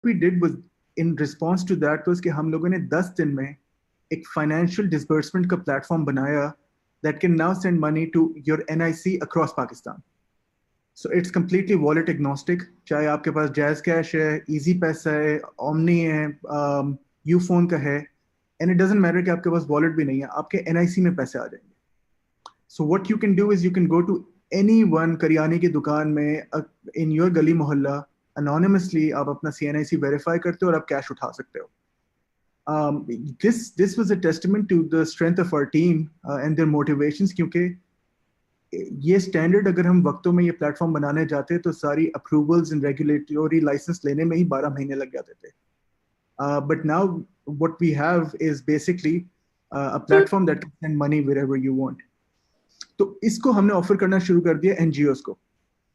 we did was in response to that was कि हम लोगों ने 10 दिन में एक financial disbursement का platform बनाया that can now send money to your NIC across Pakistan. So it's completely wallet agnostic. चाहे आपके पास Jazz Cash है, Easy Paisa है, Omni है, Uphone का है, and it doesn't matter कि आपके पास wallet भी नहीं है, आपके NIC में पैसे आ जाएंगे. So what you can do is you can go to any one करियाने की दुकान में in your गली मोहल्ला anonymously आप अपना CNIC verify करते हो और आप cash उठा सकते हो. This was a testament to the strength of our team and their motivations क्योंकि ये स्टैंडर्ड अगर हम वक्तों में ये प्लेटफॉर्म बनाने जाते तो सारी अप्रूवल्स एंड रेगुलेटरी लाइसेंस लेने में ही 12 महीने लग जाते थे. But now what we have is basically a platform that can send money wherever you want. तो इसको हमने ऑफर करना शुरू कर दिया एनजीओस को.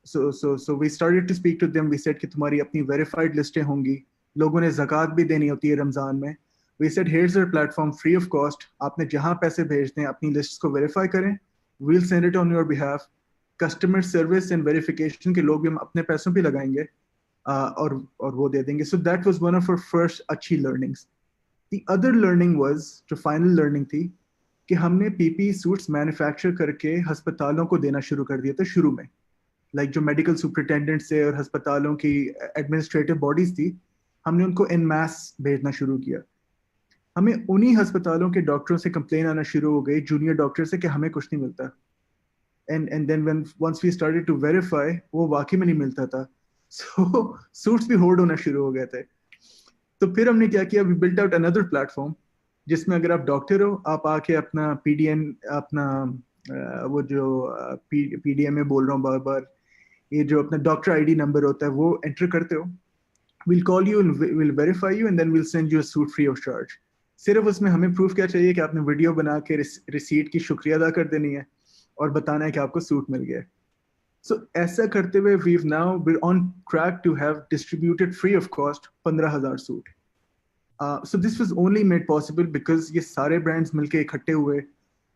So we started to speak to them. We said कि तुम्हारी अपनी वेरीफाइड लिस्टें होंगी, लोगों ने ज़कात भी देनी होती है रमजान में. We said here's our platform free of cost, आपने जहां पैसे भेजने अपनी लिस्ट को वेरीफाई करें, we'll send it on your behalf. Customer service and verification के लोग भी हम अपने पैसों पे लगाएंगे और वो दे देंगे. So that was one of our first अच्छी learnings. The other learning was, जो final learning थी, कि हमने PPE suits manufacture करके हस्पतालों को देना शुरू कर दिया था शुरू में. Like जो medical superintendents थे और हस्पतालों की administrative bodies थी, हमने उनको en masse भेजना शुरू किया. हमें उन्हीं हस्पतालों के डॉक्टरों से कंप्लेन आना शुरू हो गई, जूनियर डॉक्टर से, कि हमें कुछ नहीं मिलता. And then when once we started to verify, वो वाकई में नहीं मिलता था. सो सूट्स भी होल्ड होना शुरू हो गए थे. तो फिर हमने क्या किया, we built out another platform जिसमें अगर आप डॉक्टर हो, आप आके अपना पीडीएन, अपना वो जो पीडीएम में बोल रहा हूँ बार बार, ये जो अपना डॉक्टर आईडी नंबर होता है वो एंटर करते हो. we'll call you and we'll verify you and then we'll send you a suit free of charge. सिर्फ उसमें हमें प्रूफ क्या चाहिए कि आपने वीडियो बना के रिसीट की शुक्रिया अदा कर देनी है और बताना है कि आपको सूट मिल गया. सो ऐसा करते हुए we're on track to have distributed free of cost 15,000 suit. So this was only made possible because ये सारे ब्रांड्स मिलके इकट्ठे हुए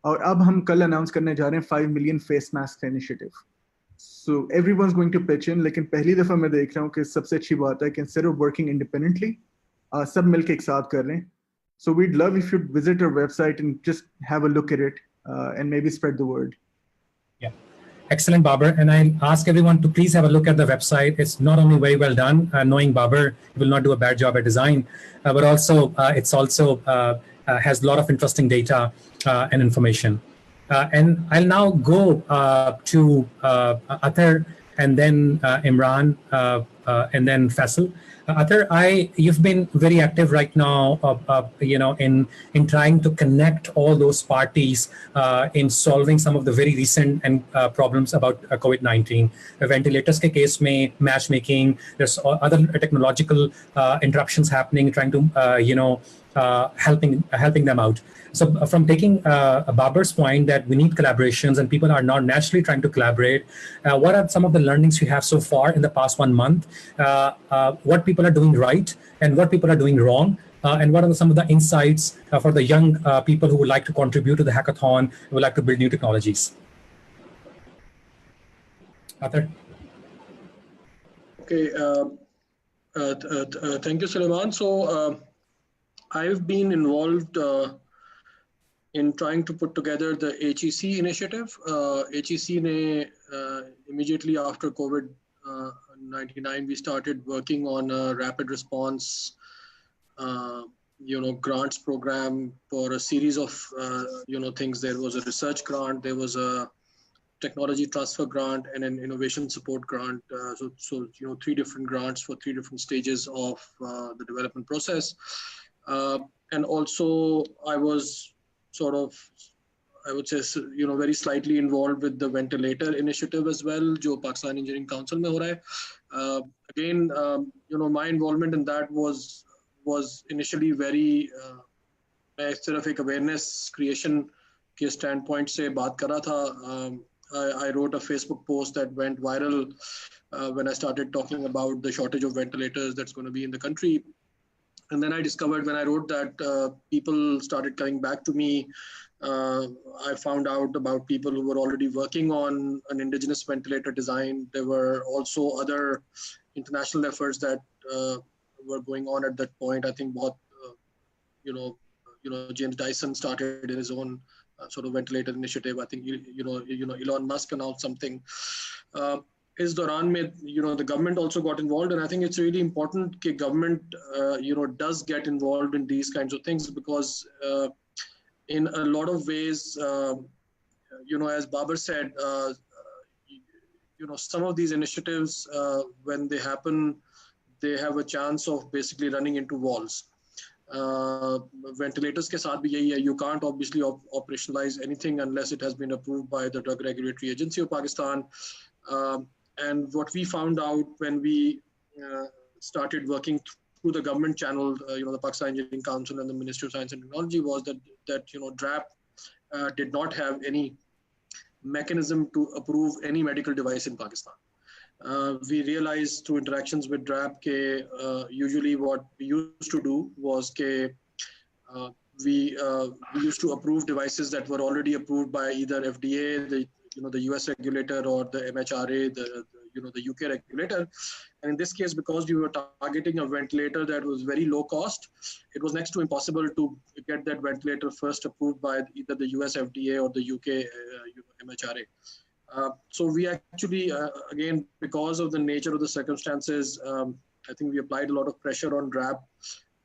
और अब हम कल अनाउंस करने जा रहे हैं 5 million face mask initiative. So everyone's going to pitch in. लेकिन पहली दफा मैं देख रहा हूँ कि सबसे अच्छी बात है कि instead of working independently, सब मिलके एक साथ कर रहे हैं. So we'd love if you'd visit our website and just have a look at it and maybe spread the word. Yeah, excellent, Babar. And I ask everyone to please have a look at the website. It's not only very well done, knowing Babar will not do a bad job at design, but also it's also has a lot of interesting data and information. And I'll now go to Athar and then Imran and then Faisal. Athar, you've been very active right now, in trying to connect all those parties in solving some of the very recent and problems about COVID-19. Ventilators ke case mein matchmaking, there's other technological interruptions happening, trying to helping them out. So from taking Babar's point that we need collaborations and people are now naturally trying to collaborate, what are some of the learnings you have so far in the past 1 month? What people are doing right and what people are doing wrong? And what are some of the insights for the young people who would like to contribute to the hackathon, who would like to build new technologies? Athar? Okay, thank you, Suleiman. So I've been involved in trying to put together the HEC initiative. HEC ne, immediately after COVID-19, we started working on a rapid response, grants program for a series of, things. There was a research grant, there was a technology transfer grant, and an innovation support grant. So 3 different grants for 3 different stages of the development process. And also I was sort of, I would say, very slightly involved with the ventilator initiative as well, jo Pakistan Engineering Council mein ho raha hai. Again, my involvement in that was initially very, मैं सिर्फ एक awareness creation के standpoint से बात कर रहा था. I wrote a Facebook post that went viral when I started talking about the shortage of ventilators that's going to be in the country. And then I discovered when I wrote that, people started coming back to me. I found out about people who were already working on an indigenous ventilator design. There were also other international efforts that were going on at that point. I think बहुत, James Dyson started his own sort of ventilator initiative. I think Elon Musk announced something. Is Duran में, the government also got involved, and I think it's really important that government does get involved in these kinds of things, because in a lot of ways, as Babar said, some of these initiatives, when they happen, they have a chance of basically running into walls. Ventilators के साथ भी यही है. You can't obviously operationalize anything unless it has been approved by the Drug Regulatory Agency of Pakistan. And what we found out when we started working through the government channel, the Pakistan Engineering Council and the Ministry of Science and Technology, was that DRAP did not have any mechanism to approve any medical device in Pakistan. We realized through interactions with DRAP that usually what we used to do was we used to approve devices that were already approved by either FDA, the US regulator, or the MHRA, the UK regulator. And in this case, because we were targeting a ventilator that was very low cost, it was next to impossible to get that ventilator first approved by either the US FDA or the UK MHRA. So we actually, again, because of the nature of the circumstances, I think we applied a lot of pressure on DRAP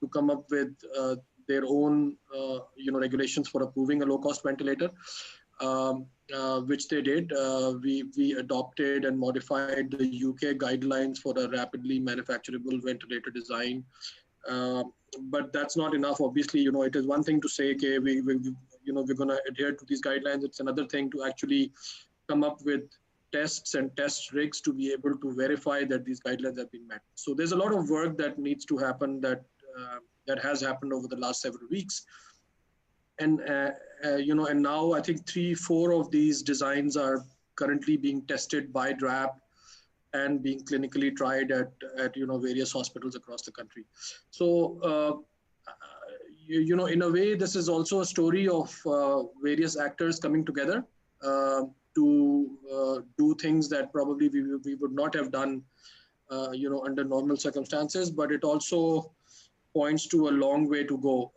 to come up with their own, regulations for approving a low-cost ventilator, which they did. We adopted and modified the UK guidelines for a rapidly manufacturable ventilator design. But that's not enough. Obviously, it is one thing to say, okay, we're going to adhere to these guidelines. It's another thing to actually come up with tests and test rigs to be able to verify that these guidelines have been met. So there's a lot of work that needs to happen that has happened over the last several weeks. And, and now I think 3-4 of these designs are currently being tested by DRAP and being clinically tried at various hospitals across the country. So, in a way, this is also a story of various actors coming together to do things that probably we would not have done, under normal circumstances. But it also points to a long way to go.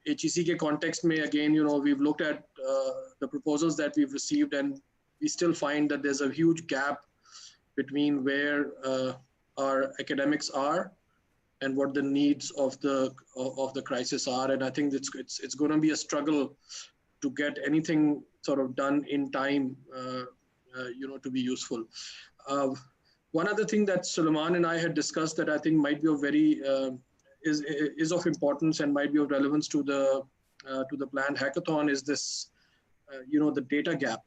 HEC ke context mein, again, we've looked at the proposals that we've received, and we still find that there's a huge gap between where our academics are and what the needs of the crisis are. And I think it's going to be a struggle to get anything sort of done in time, to be useful. One other thing that Suleiman and I had discussed that I think might be of very is of importance and might be of relevance to the planned hackathon is this, the data gap.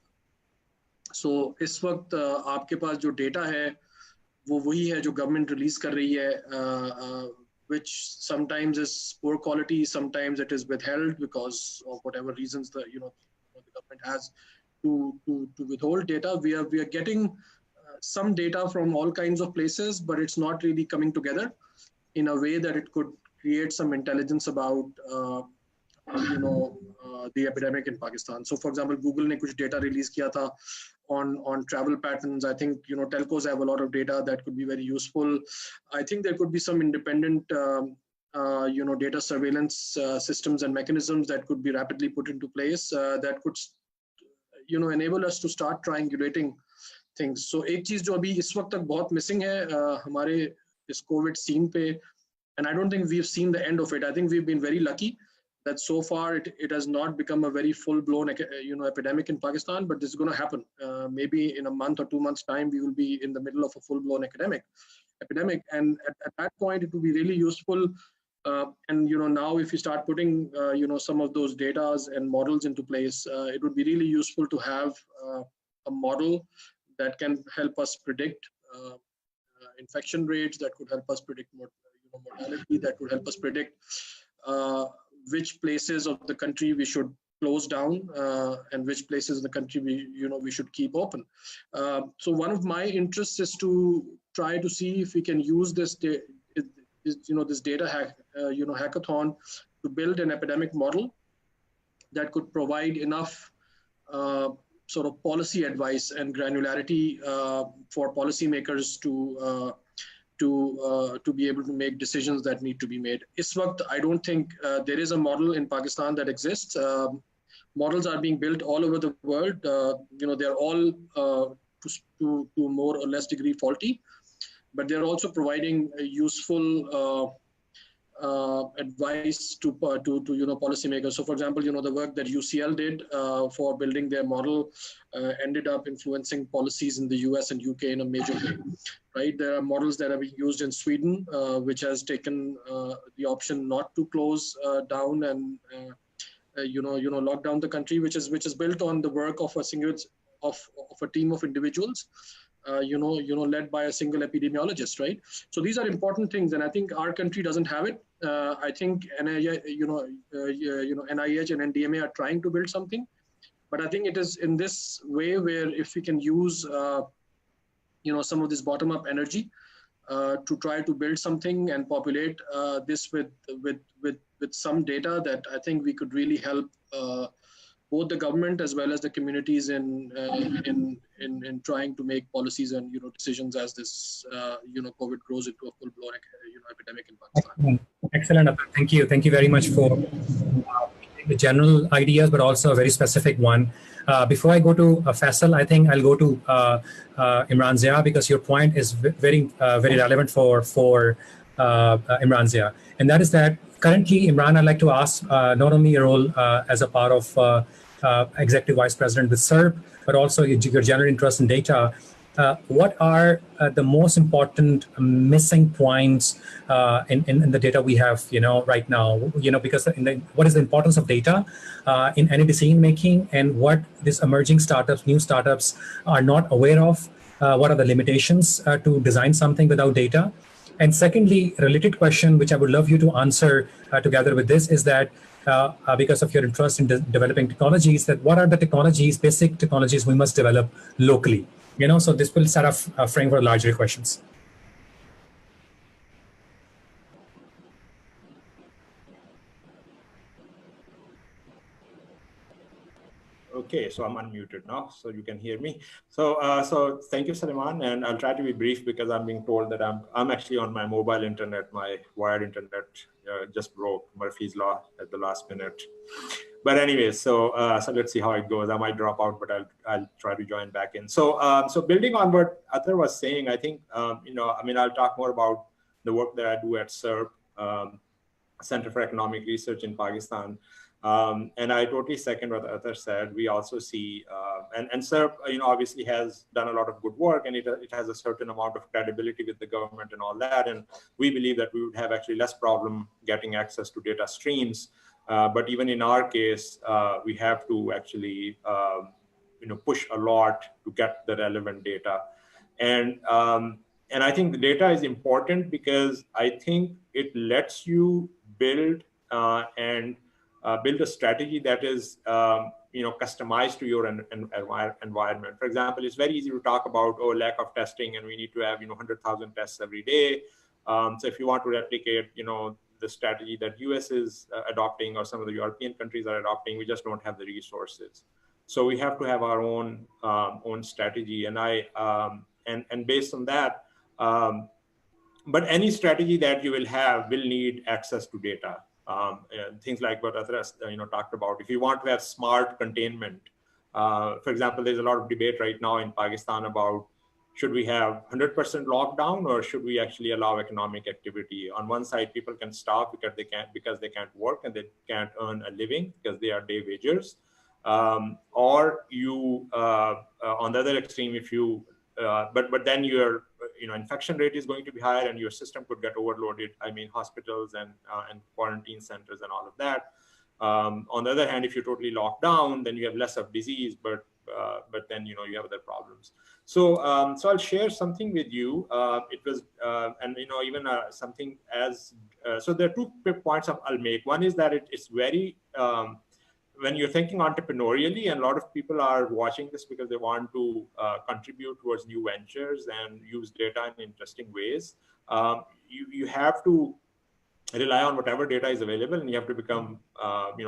So इस वक्त आपके पास जो data है वो वही है जो government release कर रही है, which sometimes is poor quality, sometimes it is withheld because of whatever reasons the government has to withhold data. We are getting some data from all kinds of places, but it's not really coming together in a way that it could create some intelligence about the epidemic in Pakistan. So for example, Google ने कुछ data release किया था on travel patterns. I think telcos have a lot of data that could be very useful. I think there could be some independent data surveillance systems and mechanisms that could be rapidly put into place that could enable us to start triangulating things. So एक चीज जो अभी इस वक्त तक बहुत missing है हमारे इस COVID scene पे, and I don't think we've seen the end of it. I think we've been very lucky that so far it has not become a very full-blown epidemic in Pakistan, but this is going to happen. Maybe in a month or 2 months' time, we will be in the middle of a full-blown epidemic. And at that point, it will be really useful. And now if you start putting some of those data and models into place, it would be really useful to have a model that can help us predict infection rates, that could help us predict mortality, that could help us predict which places of the country we should close down and which places of the country we should keep open. So one of my interests is to try to see if we can use this data hackathon to build an epidemic model that could provide enough sort of policy advice and granularity for policymakers to to be able to make decisions that need to be made. Is waqt, I don't think there is a model in Pakistan that exists. Models are being built all over the world. They're all to more or less degree faulty, but they're also providing a useful advice to policymakers. So, for example, the work that UCL did for building their model ended up influencing policies in the US and UK in a major way. Right? There are models that are being used in Sweden, which has taken the option not to close down and lock down the country, which is built on the work of a team of individuals. Led by a single epidemiologist, right? So these are important things, and I think our country doesn't have it. I think NIH and NDMA are trying to build something, but I think it is in this way where if we can use, some of this bottom-up energy to try to build something and populate this with some data, that I think we could really help both the government as well as the communities in trying to make policies and decisions as this COVID grows into a full-blown epidemic in Pakistan. Excellent. Thank you very much for the general ideas, but also a very specific one. Before I go to Faisal, I think I'll go to Imran Zia, because your point is very relevant for Imran Zia, and that is that currently, Imran, I'd like to ask not only your role as a part of Executive Vice President with SERP, but also your general interest in data. What are the most important missing points in the data we have, right now? Because what is the importance of data in any decision making, and what these emerging startups, new startups, are not aware of? What are the limitations to design something without data? And secondly, a related question, which I would love you to answer together with this, is that because of your interest in developing technologies, that what are the basic technologies we must develop locally? So this will set up a frame for larger questions. Okay, so I'm unmuted now, so you can hear me. So thank you, Salman, and I'll try to be brief because I'm being told that I'm actually on my mobile internet. My wired internet just broke, Murphy's Law, at the last minute. But anyway, so let's see how it goes. I might drop out, but I'll try to join back in. So building on what Athar was saying, I think I'll talk more about the work that I do at SERP, Center for Economic Research in Pakistan. And I totally second what Athar said. We also see, and SERP, obviously has done a lot of good work, and it has a certain amount of credibility with the government and all that. And we believe that we would have actually less problem getting access to data streams. But even in our case, we have to actually, push a lot to get the relevant data. And I think the data is important because I think it lets you build build a strategy that is, customized to your environment. For example, it's very easy to talk about, lack of testing, and we need to have, 100,000 tests every day. So if you want to replicate, the strategy that US is adopting, or some of the European countries are adopting, we just don't have the resources. So we have to have our own strategy, and and based on that, but any strategy that you will have will need access to data. Things like what Athar talked about. If you want to have smart containment, for example, there's a lot of debate right now in Pakistan about should we have 100% lockdown, or should we actually allow economic activity? On one side, people can stop because they can't work and they can't earn a living because they are day wagers. Or you, on the other extreme, if you, but then your infection rate is going to be higher and your system could get overloaded. I mean, hospitals and quarantine centers and all of that. On the other hand, if you're totally locked down, then you have less of disease, but then you have other problems. So I'll share something with you. It was and even something as so there are 2 points I'll make. One is that it's very when you're thinking entrepreneurially, and a lot of people are watching this because they want to contribute towards new ventures and use data in interesting ways. You have to rely on whatever data is available, and you have to become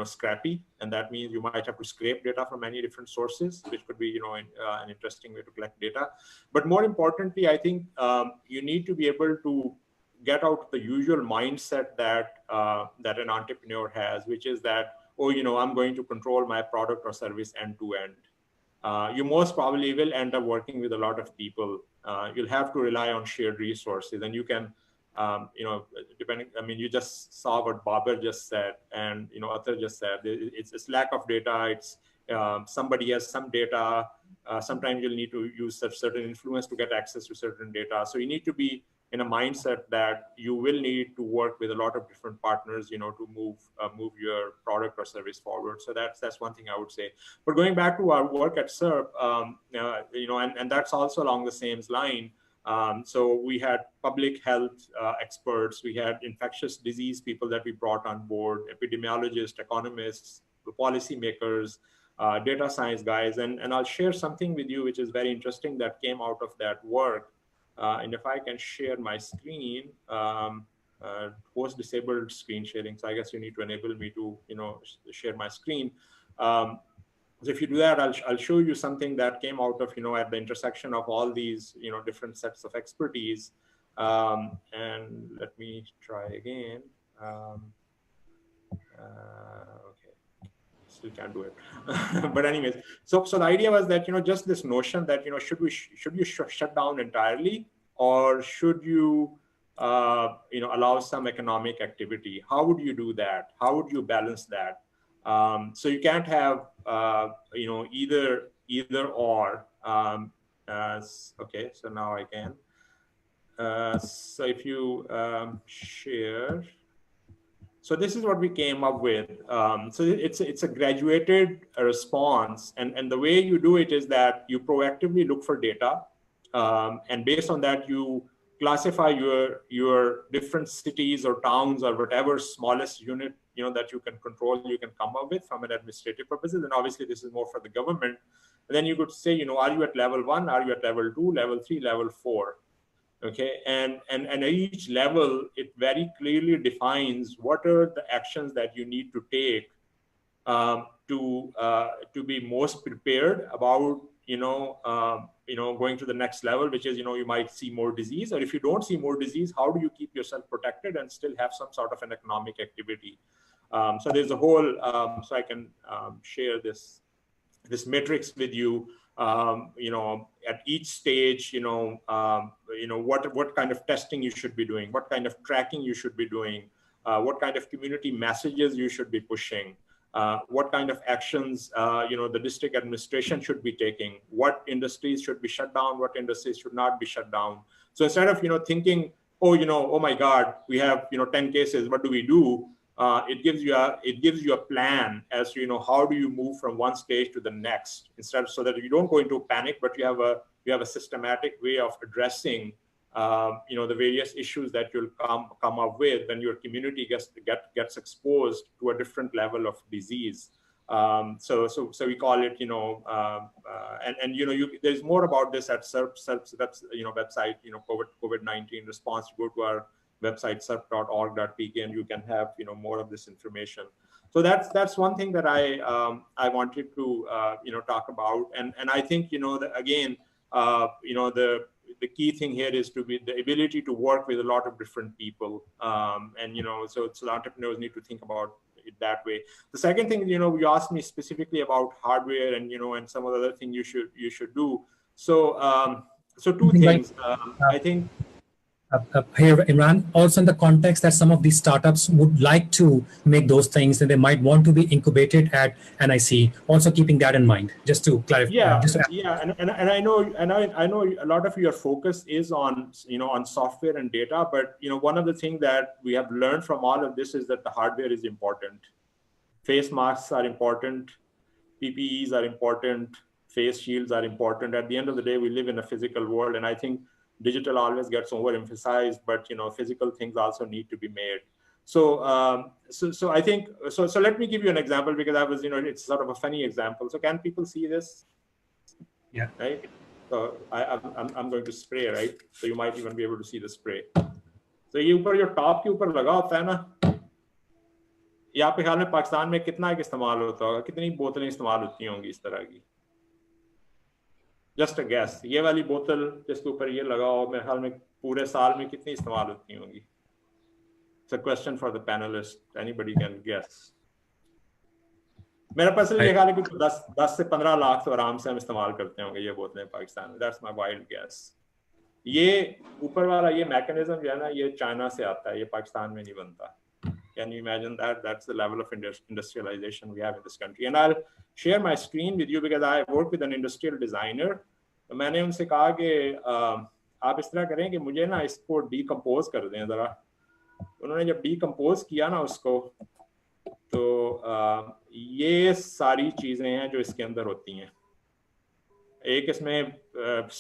scrappy, and that means you might have to scrape data from many different sources, which could be an interesting way to collect data. But more importantly, I think you need to be able to get out the usual mindset that that an entrepreneur has, which is that, oh, I'm going to control my product or service end to end. You most probably will end up working with a lot of people. You'll have to rely on shared resources, and you can, depending. I mean, you just saw what Babar just said, and Athar just said. It's lack of data. It's somebody has some data. Sometimes you'll need to use certain influence to get access to certain data. So you need to be in a mindset that you will need to work with a lot of different partners, to move your product or service forward. So that's one thing I would say. But going back to our work at SERP, and that's also along the same line. So we had public health experts, we had infectious disease people that we brought on board, epidemiologists, economists, policymakers, data science guys, and I'll share something with you which is very interesting that came out of that work. And if I can share my screen, host disabled screen sharing. So I guess you need to enable me to, share my screen. So if you do that, I'll show you something that came out of, at the intersection of all these, different sets of expertise. And let me try again. Okay, still can't do it. But anyways, so the idea was that, just this notion that, should you shut down entirely, or should you, allow some economic activity? How would you do that? How would you balance that? So you can't have, either or. Okay, so now I can. So if you share, so this is what we came up with. So it's a graduated response, and the way you do it is that you proactively look for data, and based on that you classify your different cities or towns or whatever smallest unit that you can control, you can come up with from an administrative purposes. And obviously this is more for the government. And then you could say, are you at level 1? Are you at level 2, level 3, level 4? Okay, and at each level, it very clearly defines what are the actions that you need to take to be most prepared about going to the next level, which is you might see more disease, or if you don't see more disease, how do you keep yourself protected and still have some sort of an economic activity? So there's a whole so I can share this matrix with you. At each stage, what kind of testing you should be doing, what kind of tracking you should be doing, what kind of community messages you should be pushing, what kind of actions, the district administration should be taking, what industries should be shut down, what industries should not be shut down. So instead of, thinking, oh my God, we have, 10 cases, what do we do? It gives you a plan as to how do you move from one stage to the next, instead, so that you don't go into panic, but you have a systematic way of addressing the various issues that you'll come up with when your community gets exposed to a different level of disease. So we call it there's more about this at SERP's website, COVID-19 response. You go to our website serp.org.pk and you can have more of this information. So that's one thing that I wanted to talk about, and I think again the key thing here is to be the ability to work with a lot of different people, and so the entrepreneurs need to think about it that way. The second thing, you asked me specifically about hardware and and some of the other things you should do. So two things. I think. Here, Imran, also in the context that some of these startups would like to make those things, and they might want to be incubated at NIC. Also keeping that in mind, just to clarify. Yeah, and I know a lot of your focus is on on software and data, but one of the things that we have learned from all of this is that the hardware is important. Face masks are important, PPEs are important, face shields are important. At the end of the day, we live in a physical world, and I think digital always gets overemphasized, but physical things also need to be made. So I think so let me give you an example, because I was it's sort of a funny example. So can people see this? Yeah. Right. So I'm going to spray, right? So you might even be able to see the spray. So ये ऊपर जो top के ऊपर लगा होता है ना, ये आपके ख्याल में पाकिस्तान में कितना एक इस्तेमाल होता होगा, कितनी बोतलें इस्तेमाल होती होंगी इस तरह की? जस्ट अ गैस, ये वाली बोतल जिसके ऊपर ये लगा हो, मेरे ख्याल में पूरे साल में कितनी इस्तेमाल होती होंगी? It's a question for the panellist, anybody can guess. मेरा पर्सनली ख्याल है कि 10 से 15 लाख तो आराम से हम इस्तेमाल करते होंगे ये बोतलें पाकिस्तान में। That's my wild gas. ये ऊपर वाला ये मैकेनिज्म जो है ना, ये चाइना से आता है, ये पाकिस्तान में नहीं बनता। Can you imagine that? That's the level of industrialization we have in this country. And I'll share my screen with you because I work with an industrial designer. तो मैंने उनसे कहा कि आप इस तरह करें कि मुझे ना इसको डीकम्पोज कर दें ज़रा। उन्होंने जब डीकम्पोज किया ना उसको, तो ये सारी चीज़ें हैं जो इसके अंदर होती हैं। एक इसमें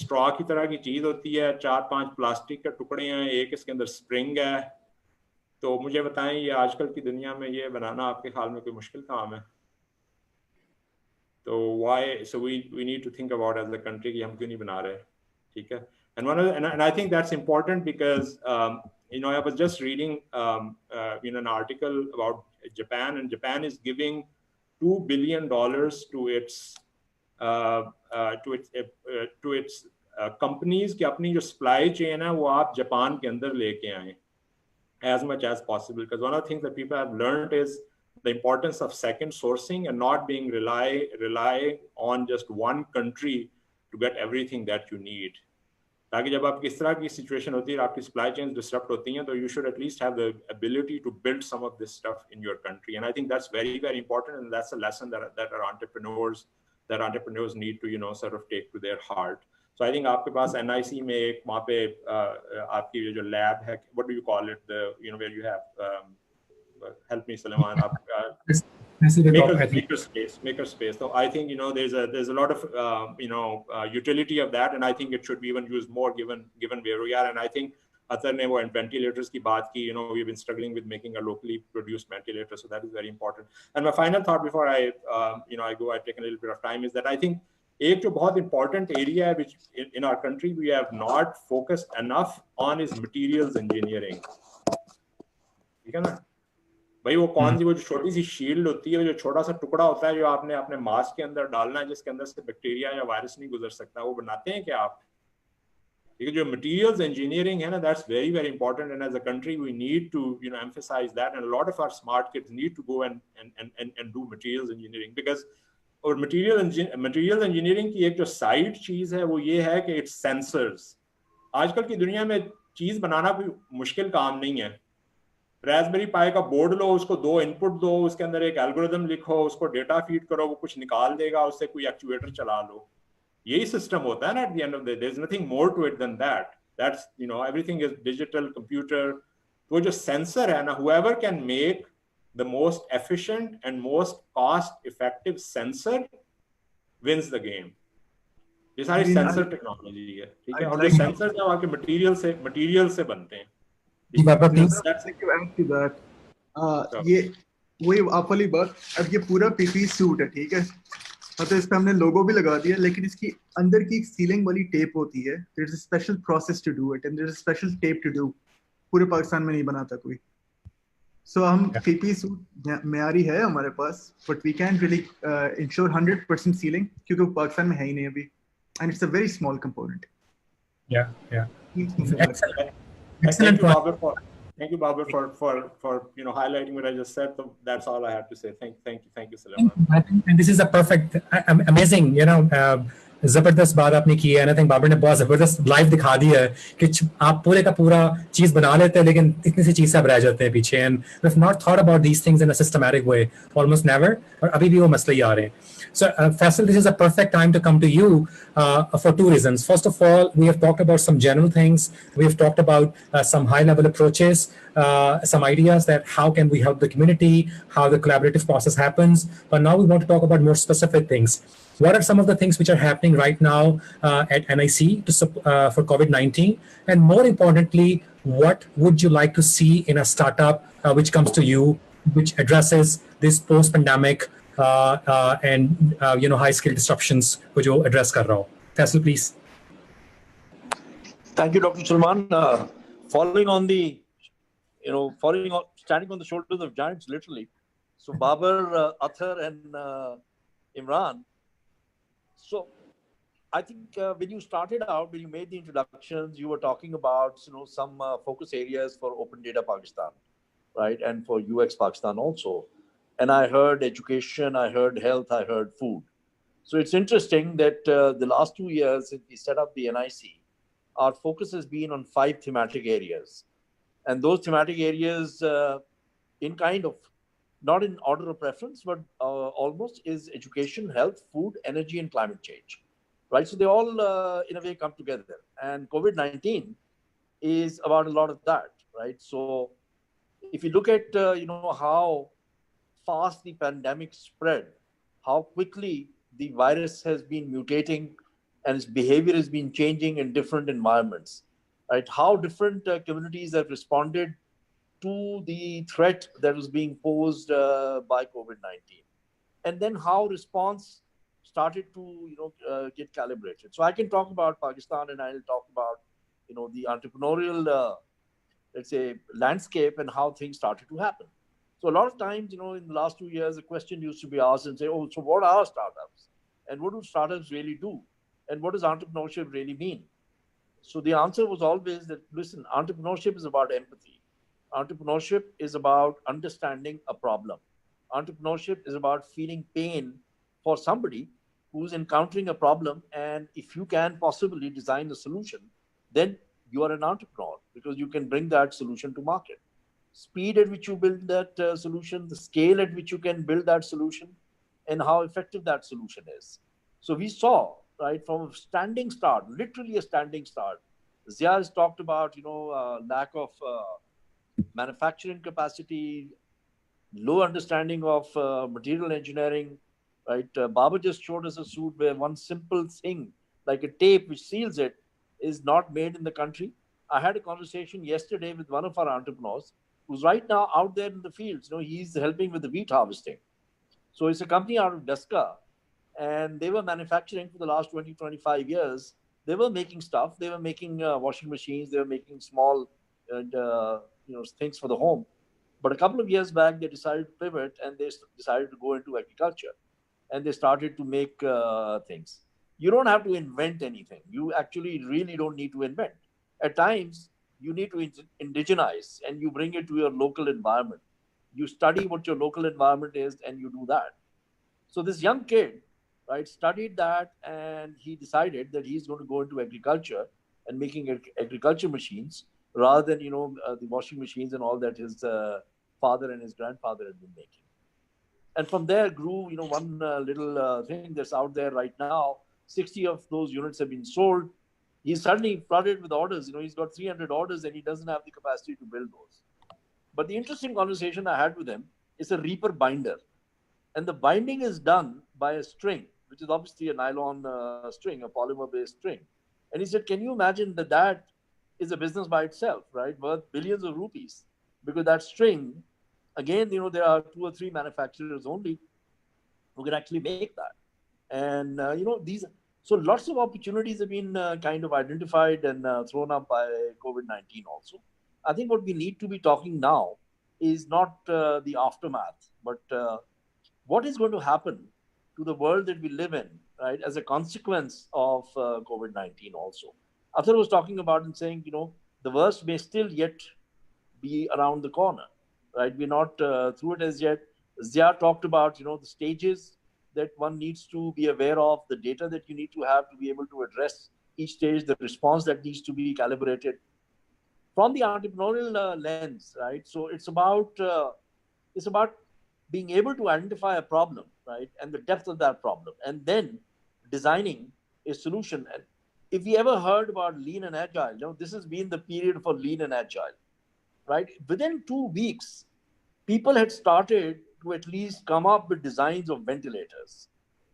स्ट्रॉ की तरह की चीज़ होती है, 4-5 प्लास्टिक के टुकड़े हैं, एक इसके अंदर स्प्रिंग है। तो मुझे बताएं, ये आजकल की दुनिया में ये बनाना आपके ख्याल में कोई मुश्किल काम है? तो we need to think about as a country कि हम क्यों नहीं बना रहे, ठीक है? And I think that's important because you know, I was just reading in an article about Japan, and Japan is giving $2 billion to its companies कि अपनी जो supply chain है वो आप जापान के अंदर लेके आएं as much as possible, because one of the things that people have learned is the importance of second sourcing and not being relying on just one country to get everything that you need. ताकि जब आपकी इस तरह की situation होती है, आपकी supply chains disrupt होती हैं, तो you should at least have the ability to build some of this stuff in your country. And I think that's very, very important, and that's a lesson that entrepreneurs need to, you know, sort of take to their heart. So I think आपके पास NIC में एक वहाँ पे आपकी जो lab है, what do you call it, the, you know, where you have help me Sulaiman, maker space. So I think, you know, there's a lot of you know, utility of that, and I think it should be even used more given where we are. And I think Atar ne wo ventilators ki baat ki, you know, we've been struggling with making a locally produced ventilator, so that is very important. And my final thought before I you know, I take a little bit of time, is that I think एक जो बहुत important area है which in our country we have not focused enough on is materials engineering. ठीक है ना भाई, वो कौन सी वो जो छोटी सी शील्ड होती है, जो छोटा सा टुकड़ा होता है जो आपने अपने मास्क के अंदर डालना है, जिसके अंदर से बैक्टीरिया या वायरस नहीं गुजर सकता, वो बनाते हैं क्या आप? ठीक है, जो materials engineering है ना, that's very, very important, and as a country we need to, you know, emphasize that, and a lot of our smart kids need to go and do materials engineering, because और material engineering की एक जो side चीज है वो ये है कि इट्स सेंसर्स। आजकल की दुनिया में चीज बनाना कोई मुश्किल काम नहीं है। रास्पबेरी पाई का बोर्ड लो, उसको 2 इनपुट दो, उसके अंदर एक एल्गोरिथम लिखो, उसको डेटा फीड करो, वो कुछ निकाल देगा, उससे कोई एक्चुएटर चला लो। यही सिस्टम होता है ना at the end of the day. There is nothing more to it than that. That's, you know, everything is digital computer. वो जो सेंसर है ना, whoever can make the most efficient and most cost-effective sensor wins the game. ये सारी sensor technology है, ठीक है, और जो सेंसर है वहाँ के मटेरियल से बनते हैं। ये वही आप वाली बात। अब ये पूरा पीपी सूट है, ठीक है, मतलब इस पे हमने लोगो भी लगा दिया, लेकिन इसकी अंदर की एक सीलिंग वाली टेप होती है। There is a special process to do it, and there is a special tape to do. पूरे पाकिस्तान में नहीं बनाता कोई। So हम PP सूट मेयारी है हमारे पास, but we can't really ensure 100% sealing क्योंकि पाकिस्तान में है ही नहीं अभी, and it's a very small component. Yeah. Excellent. Thank you, Babar, for you know, highlighting what I just said. So that's all I have to say. Thank you, Sulaiman. And this is a perfect, amazing, you know, जबरदस्त बात आपने की है। I think Babar ने बहुत जबरदस्त live दिखा दी है कि आप पूरे का पूरा चीज बना लेते हैं, लेकिन इतनी सी चीज से आप रह जाते हैं पीछे। And we have not thought about these things in a systematic way, almost never, और अभी भी वो मसले ही आ रहे हैं। So Faisal, this is a perfect time to come to you for 2 reasons. First of all, we have talked about some general things. We have talked about some high-level approaches, some ideas that how can we help the community, how the collaborative process happens. But now we want to talk about more specific things. What are some of the things which are happening right now at NIC for COVID-19? And more importantly, what would you like to see in a startup which comes to you, which addresses this post-pandemic and you know, high-scale disruptions को जो address कर रहा हो? Faisal, please. Thank you, Dr. Sulaiman. Standing on the shoulders of giants, literally. So Babar, Athar, and Imran. So I think when you started out, when you made the introductions, you were talking about some focus areas for Open Data Pakistan, right, and for UX Pakistan also. And I heard education, I heard health, I heard food. So it's interesting that the last 2 years since we set up the NIC, our focus has been on 5 thematic areas, and those thematic areas, in kind of not in order of preference, but almost is education, health, food, energy, and climate change, right? So they all, in a way, come together. And COVID-19 is about a lot of that, right? So if you look at, how fast the pandemic spread, how quickly the virus has been mutating and its behavior has been changing in different environments, right? How different communities have responded to the threat that was being posed by COVID-19, and then how response started to get calibrated. So I can talk about Pakistan, and I'll talk about the entrepreneurial let's say landscape and how things started to happen. So a lot of times, in the last 2 years, the question used to be asked and say, oh, so what are startups, and what do startups really do, and what does entrepreneurship really mean? So the answer was always that, listen, entrepreneurship is about empathy. Entrepreneurship is about understanding a problem. Entrepreneurship is about feeling pain for somebody who's encountering a problem. And if you can possibly design a solution, then you are an entrepreneur because you can bring that solution to market. Speed at which you build that solution, the scale at which you can build that solution, and how effective that solution is. So we saw, right, from a standing start, literally a standing start. Zia has talked about, lack of manufacturing capacity, low understanding of material engineering, right? Baba just showed us a suit where one simple thing, like a tape which seals it, is not made in the country. I had a conversation yesterday with one of our entrepreneurs who's right now out there in the fields. He's helping with the wheat harvesting. So it's a company out of Deska, and they were manufacturing for the last 20, 25 years. They were making stuff. They were making washing machines. They were making small things for the home. But a couple of years back, they decided to pivot, and they decided to go into agriculture, and they started to make things. You don't have to invent anything. You actually really don't need to invent. At times, you need to indigenize, and you bring it to your local environment. You study what your local environment is, and you do that. So this young kid, right, studied that, and he decided that he's going to go into agriculture and making agriculture machines rather than the washing machines and all that his father and his grandfather had been making. And from there grew one little thing that's out there right now. 60 of those units have been sold. He's suddenly flooded with orders. He's got 300 orders, and he doesn't have the capacity to build those. But the interesting conversation I had with him is a reaper binder. And the binding is done by a string, which is obviously a nylon string, a polymer-based string. And he said, can you imagine that is a business by itself, right? Worth billions of rupees. Because that string, again, there are 2 or 3 manufacturers only who can actually make that. And, so lots of opportunities have been kind of identified and thrown up by COVID-19 also. I think what we need to be talking now is not the aftermath, but what is going to happen to the world that we live in, right, as a consequence of COVID-19 also. Athar was talking about and saying, the worst may still yet be around the corner, right? We're not through it as yet. Zia talked about, the stages that one needs to be aware of, the data that you need to have to be able to address each stage, the response that needs to be calibrated from the entrepreneurial lens, right? So it's about being able to identify a problem, right, and the depth of that problem, and then designing a solution. And if we ever heard about lean and agile, this has been the period for lean and agile, right? Within 2 weeks, people had started to at least come up with designs of ventilators,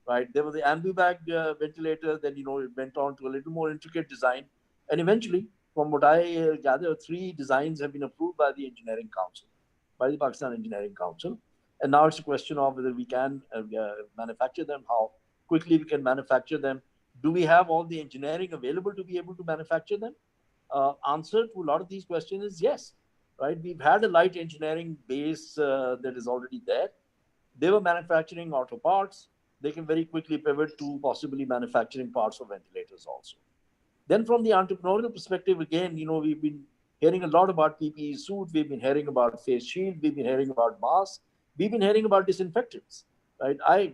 right? There was the ambu-bag ventilator, then, it went on to a little more intricate design. And eventually, from what I gather, 3 designs have been approved by the Engineering Council, by the Pakistan Engineering Council. And now it's a question of whether we can manufacture them, how quickly we can manufacture them. Do we have all the engineering available to be able to manufacture them? Answer to a lot of these questions is yes, right? We've had a light engineering base that is already there. They were manufacturing auto parts. They can very quickly pivot to possibly manufacturing parts for ventilators also. Then from the entrepreneurial perspective, again, we've been hearing a lot about PPE suit. We've been hearing about face shield. We've been hearing about masks. We've been hearing about disinfectants, right? I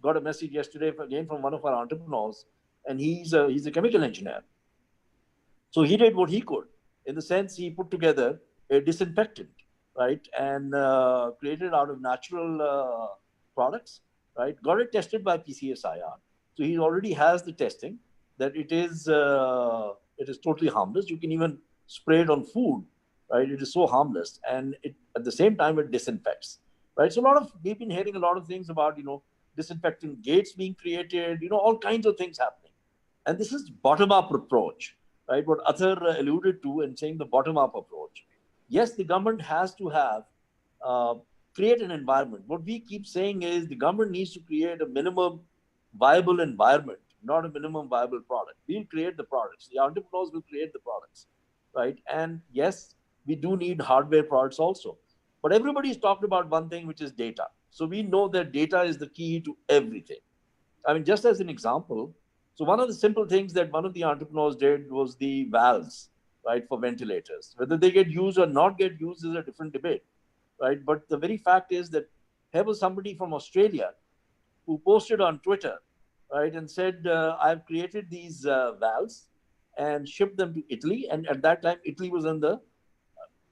got a message yesterday again from one of our entrepreneurs, and he's a chemical engineer. So he did what he could. In the sense, he put together a disinfectant, right, and created out of natural products, right? Got it tested by PCSIR. So he already has the testing that it is totally harmless. You can even spray it on food, right? It is so harmless, and at the same time it disinfects, right? So we've been hearing a lot of things about disinfectant gates being created, all kinds of things happening, and this is bottom-up approach, right? What Athar alluded to and saying the bottom-up approach. Yes, the government has to have create an environment. What we keep saying is the government needs to create a minimum viable environment, not a minimum viable product. We'll create the products. The entrepreneurs will create the products, right? And yes, we do need hardware products also. But everybody's talked about one thing, which is data. So we know that data is the key to everything. I mean, just as an example, so one of the simple things that one of the entrepreneurs did was the valves, right, for ventilators. Whether they get used or not get used is a different debate, right? But the very fact is that there was somebody from Australia who posted on Twitter, right, and said, I've created these valves and shipped them to Italy. And at that time, Italy was in the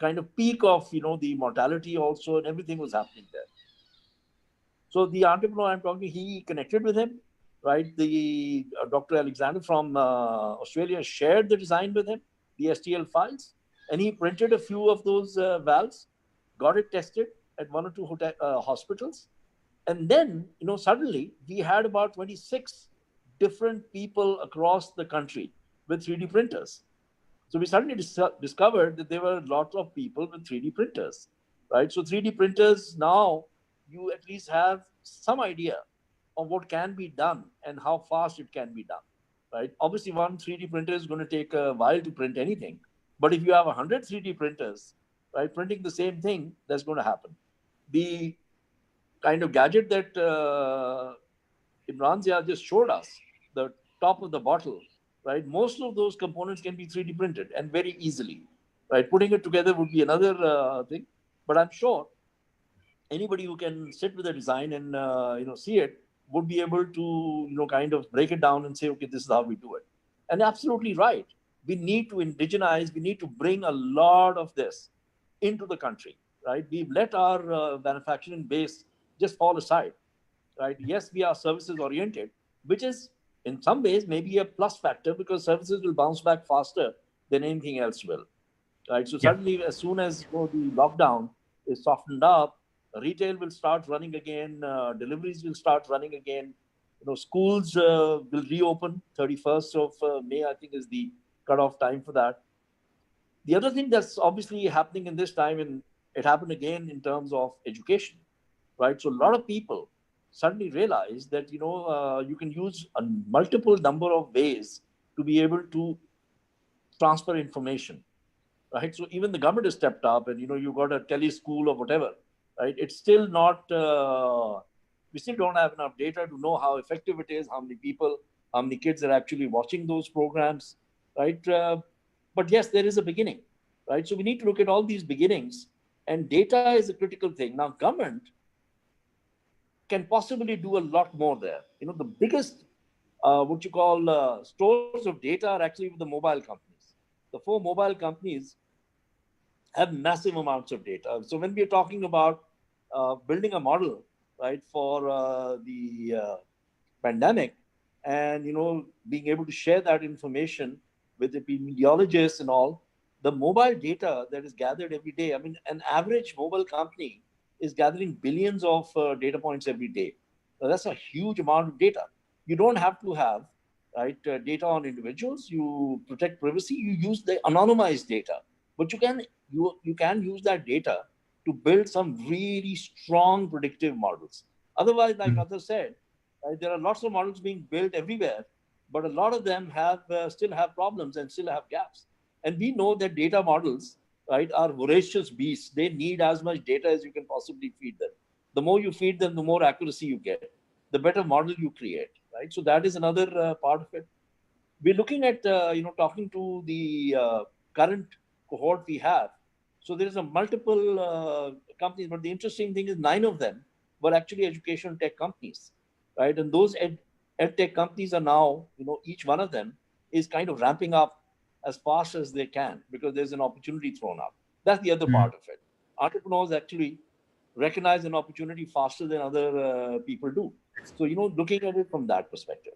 kind of peak of, the mortality also, and everything was happening there. So the entrepreneur I'm talking, he connected with him, right? The Dr. Alexander from Australia shared the design with him, the STL files, and he printed a few of those valves, got it tested at one or two hospitals. And then, suddenly we had about 26 different people across the country with 3D printers. So we suddenly discovered that there were lots of people with 3D printers, right? So 3D printers now, you at least have some idea of what can be done and how fast it can be done, right? Obviously, one 3D printer is going to take a while to print anything. But if you have 100 3D printers, right, printing the same thing, that's going to happen. The kind of gadget that Imran Zia just showed us, the top of the bottle, right? Most of those components can be 3D printed and very easily, right? Putting it together would be another thing. But I'm sure anybody who can sit with a design and see it would be able to kind of break it down and say, okay, this is how we do it. And absolutely right. We need to indigenize. We need to bring a lot of this into the country, right? We've let our manufacturing base just fall aside, right? Yes, we are services oriented, which is in some ways maybe a plus factor because services will bounce back faster than anything else will, right? So suddenly, as soon as the lockdown is softened up, retail will start running again, deliveries will start running again. Schools will reopen. 31st of May, I think, is the cutoff time for that. The other thing that's obviously happening in this time, and it happened again in terms of education, right? So a lot of people suddenly realize that you can use a multiple number of ways to be able to transfer information, right? So even the government has stepped up, and you got a tele school or whatever, right? It's still not. We still don't have enough data to know how effective it is, how many people, how many kids are actually watching those programs, right? But yes, there is a beginning, right? So we need to look at all these beginnings, and data is a critical thing. Now, government can possibly do a lot more there. The biggest, what you call stores of data are actually with the mobile companies. The 4 mobile companies have massive amounts of data. So when we are talking about building a model, right, for the pandemic, and being able to share that information with epidemiologists and all, the mobile data that is gathered every day. I mean, an average mobile company is gathering billions of data points every day. Now, that's a huge amount of data. You don't have to have data on individuals. You protect privacy. You use the anonymized data, but you can use that data to build some really strong predictive models. Otherwise, like others said, there are lots of models being built everywhere, but a lot of them still have problems and still have gaps. And we know that data models, right, are voracious beasts. They need as much data as you can possibly feed them. The more you feed them, the more accuracy you get, the better model you create, right? So that is another part of it. We're looking at, talking to the current cohort we have. So there is a multiple companies, but the interesting thing is 9 of them were actually education tech companies, right? And those ed tech companies are now, each one of them is kind of ramping up as fast as they can because there's an opportunity thrown up. That's the other part of it. Entrepreneurs actually recognize an opportunity faster than other people do. So, looking at it from that perspective.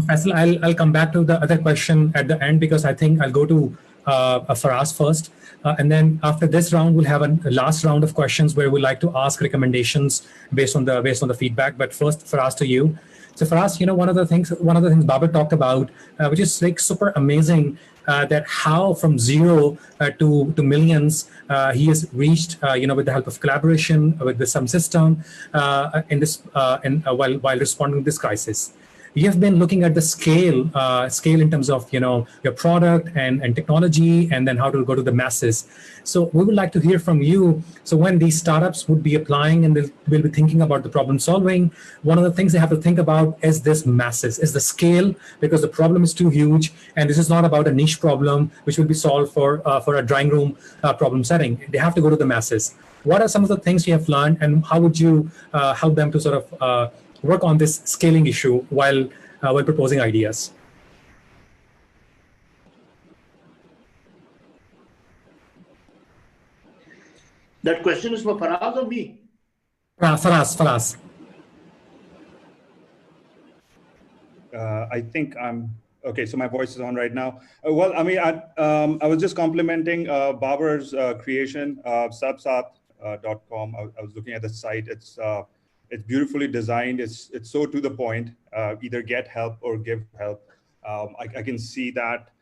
Faisal, I'll come back to the other question at the end because I think I'll go to Faraz first. And then after this round, we'll have a last round of questions where we'd like to ask recommendations based on the feedback. But first, Faraz, to you. So Faraz, one of the things Babar talked about, which is like super amazing, that how from zero to millions he has reached, with the help of collaboration with some system while responding to this crisis. You have been looking at the scale in terms of your product and technology, and then how to go to the masses. So we would like to hear from you. So when these startups would be applying and will be thinking about the problem solving, one of the things they have to think about is this masses, is the scale, because the problem is too huge, and this is not about a niche problem which will be solved for a drawing room problem setting. They have to go to the masses. What are some of the things you have learned, and how would you help them to sort of work on this scaling issue while proposing ideas? That question is for Faraz or me? Faraz. I think I'm okay. So my voice is on right now. Well, I mean, I was just complimenting Babar's creation, subsat.com. I was looking at the site. It's beautifully designed. It's so to the point. Either get help or give help. I can see that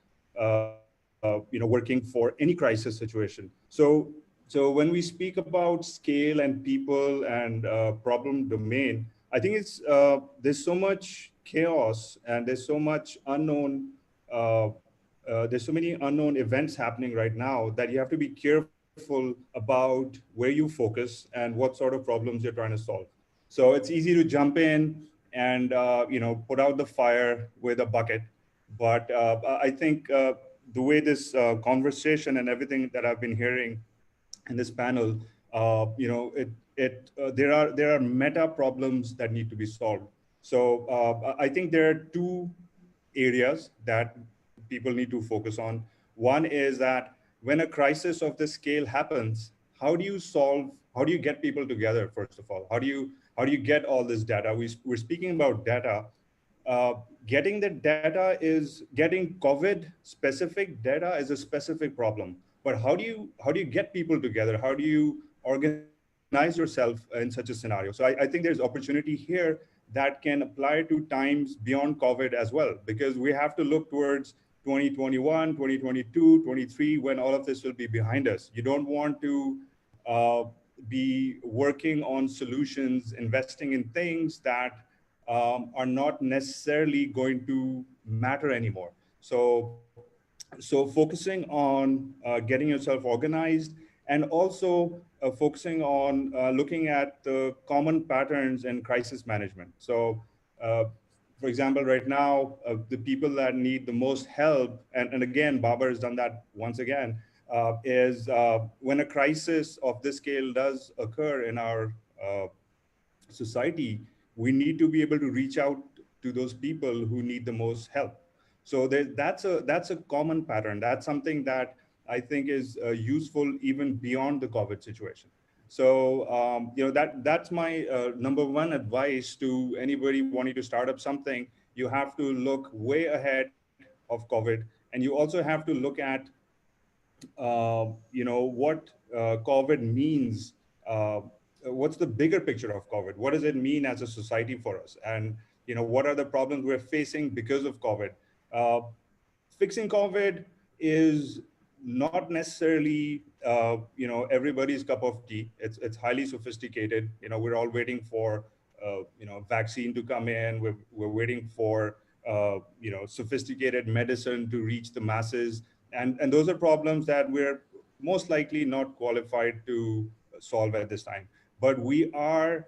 working for any crisis situation. So when we speak about scale and people and problem domain, I think it's there's so much chaos and there's so much unknown. There's so many unknown events happening right now that you have to be careful about where you focus and what sort of problems you're trying to solve. So it's easy to jump in and put out the fire with a bucket. But I think the way this conversation and everything that I've been hearing in this panel, there are meta problems that need to be solved. So I think there are two areas that people need to focus on. One is that when a crisis of this scale happens, how do you get people together, first of all? How do you get all this data? We're speaking about data. Getting the data getting COVID specific data is a specific problem. But how do you get people together? How do you organize yourself in such a scenario? So I think there's opportunity here that can apply to times beyond COVID as well, because we have to look towards 2021, 2022, 23, when all of this will be behind us. You don't want to be working on solutions, investing in things that are not necessarily going to matter anymore. So focusing on getting yourself organized, and also focusing on looking at the common patterns in crisis management. So for example, right now, the people that need the most help, and again, Babar has done that once again, is when a crisis of this scale does occur in our society, we need to be able to reach out to those people who need the most help. So that's a common pattern. That's something that I think is useful even beyond the COVID situation. So that's my number one advice to anybody wanting to start up something. You have to look way ahead of COVID, and you also have to look at what COVID means. What's the bigger picture of COVID? What does it mean as a society for us? And what are the problems we're facing because of COVID? Fixing COVID is not necessarily everybody's cup of tea. It's highly sophisticated. We're all waiting for vaccine to come in. We're waiting for sophisticated medicine to reach the masses, and those are problems that we're most likely not qualified to solve at this time. but we are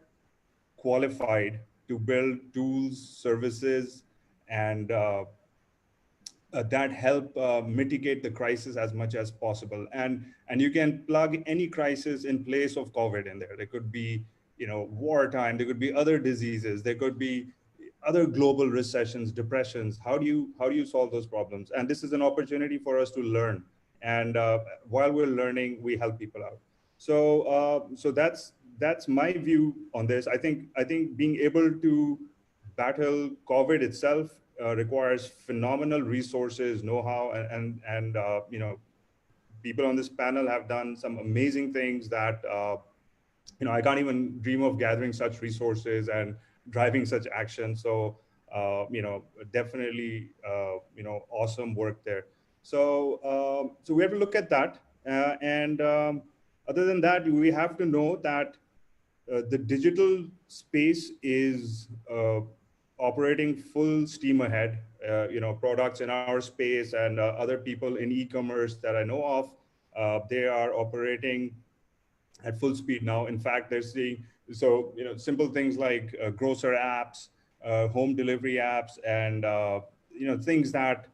qualified to build tools, services, and that help mitigate the crisis as much as possible. And you can plug any crisis in place of COVID in there. There could be, wartime. There could be other diseases. There could be other global recessions, depressions. How do you solve those problems? And this is an opportunity for us to learn. And while we're learning, we help people out. So that's my view on this. I think being able to battle COVID itself requires phenomenal resources, know-how, and people on this panel have done some amazing things that I can't even dream of gathering such resources and driving such action. So definitely awesome work there. So we have to look at that, and other than that, we have to know that the digital space is operating full steam ahead. Products in our space and other people in e-commerce that I know of, they are operating at full speed now. In fact, they're seeing simple things like grocer apps, home delivery apps, and things that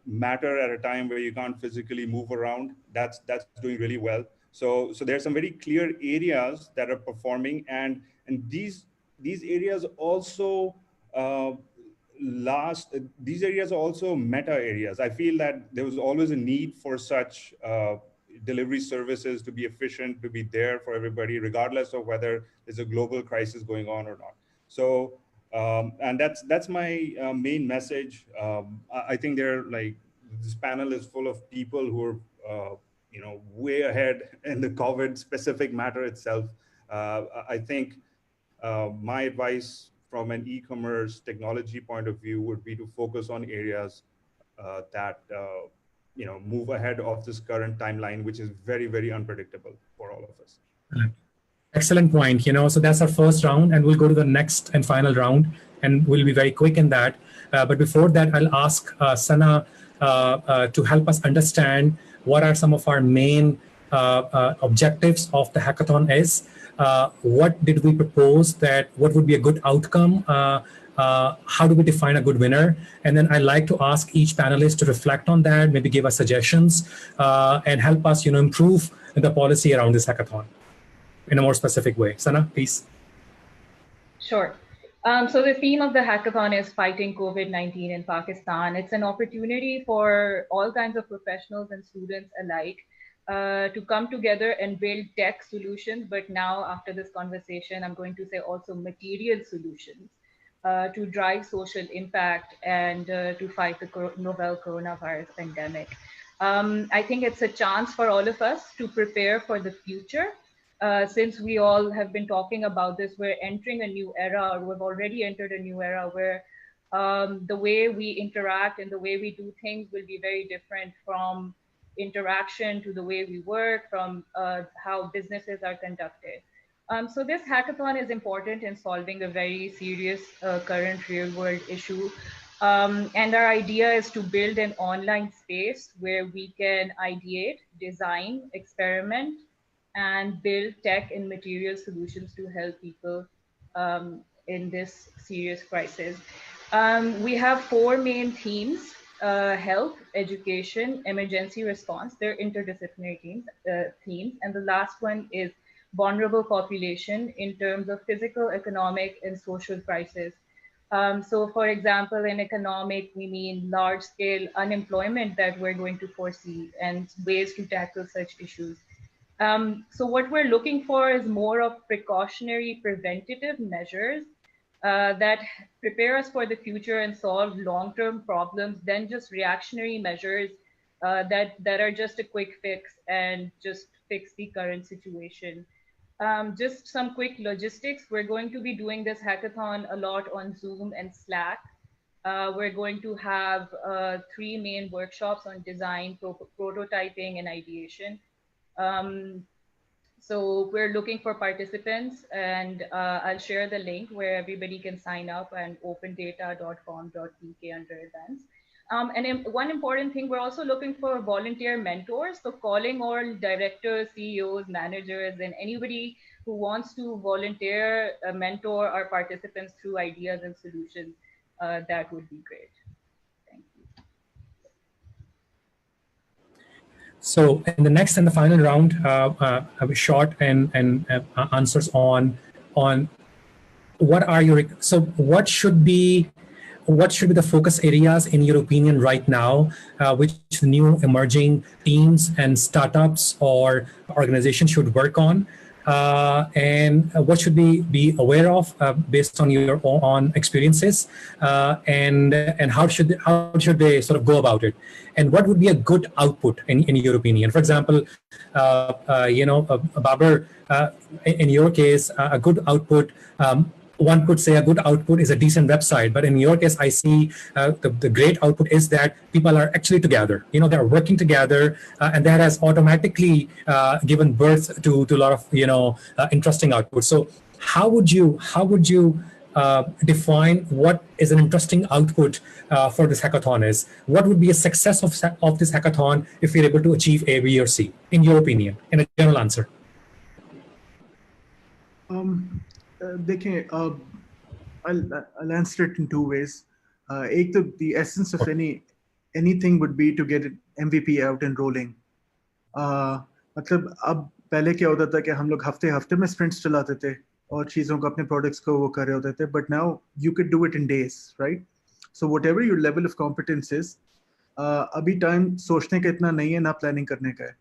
matter at a time where you can't physically move around. That's doing really well. So there's some very clear areas that are performing, and these areas also uh, these areas are also meta areas. I feel that there was always a need for such delivery services to be efficient, to be there for everybody, regardless of whether there's a global crisis going on or not. So, and that's my main message. I think this panel is full of people who are, way ahead in the COVID specific matter itself. I think my advice from an e-commerce technology point of view would be to focus on areas that move ahead of this current timeline, which is very, very unpredictable for all of us. Excellent point. So that's our first round, and we'll go to the next and final round, and we'll be very quick in that. But before that, I'll ask Sana to help us understand what are some of our main objectives of the hackathon is. What did we propose? What would be a good outcome? How do we define a good winner? And then I'd like to ask each panelist to reflect on that, maybe give us suggestions, and help us, improve the policy around this hackathon in a more specific way. Sana, please. Sure. So the theme of the hackathon is fighting COVID-19 in Pakistan. It's an opportunity for all kinds of professionals and students alike to come together and build tech solutions. But now, after this conversation, I'm going to say also material solutions to drive social impact and to fight the novel coronavirus pandemic. I think it's a chance for all of us to prepare for the future. Since we all have been talking about this, we're entering a new era, or we've already entered a new era where the way we interact and the way we do things will be very different, from interaction to the way we work, from how businesses are conducted. So this hackathon is important in solving a very serious current real world issue. And our idea is to build an online space where we can ideate, design, experiment, and build tech and material solutions to help people in this serious crisis. We have four main themes: health, education, emergency response. They're interdisciplinary themes. And the last one is vulnerable population in terms of physical, economic, and social crisis. So for example, in economic, we mean large scale unemployment that we're going to foresee and ways to tackle such issues. So what we're looking for is more of precautionary preventative measures that prepare us for the future and solve long-term problems than just reactionary measures that are just a quick fix and just fix the current situation. Just some quick logistics. We're going to be doing this hackathon a lot on Zoom and Slack. We're going to have 3 main workshops on design, prototyping, and ideation. So we're looking for participants, and I'll share the link where everybody can sign up on opendata.com.pk under events. One important thing, we're also looking for volunteer mentors. So calling all directors, CEOs, managers, and anybody who wants to volunteer, mentor our participants through ideas and solutions, that would be great. Thank you. So in the next and the final round, short and answers on what are your, so what should be the focus areas in your opinion right now, which new emerging teams and startups or organizations should work on, and what should we be aware of based on your own experiences, and how should they sort of go about it, and what would be a good output in your opinion? For example, Babar, in your case, a good output. One could say a good output is a decent website, but in your case, I see the great output is that people are actually together. They're working together, and that has automatically given birth to a lot of interesting outputs. So how would you define what is an interesting output for this hackathon is? What would be a success of this hackathon if you're able to achieve A, B, or C, in your opinion, in a general answer? देखें, I'll answer it in two ways. एक तो the essence of anything would be to get an MVP out and rolling. मतलब अब पहले क्या होता था कि हम लोग हफ्ते में sprints चलाते थे और चीज़ों को अपने products को वो कर रहे होते थे, but now you could do it in days, right? So whatever your level of competence is, अभी time सोचने का इतना नहीं है, ना planning करने का है.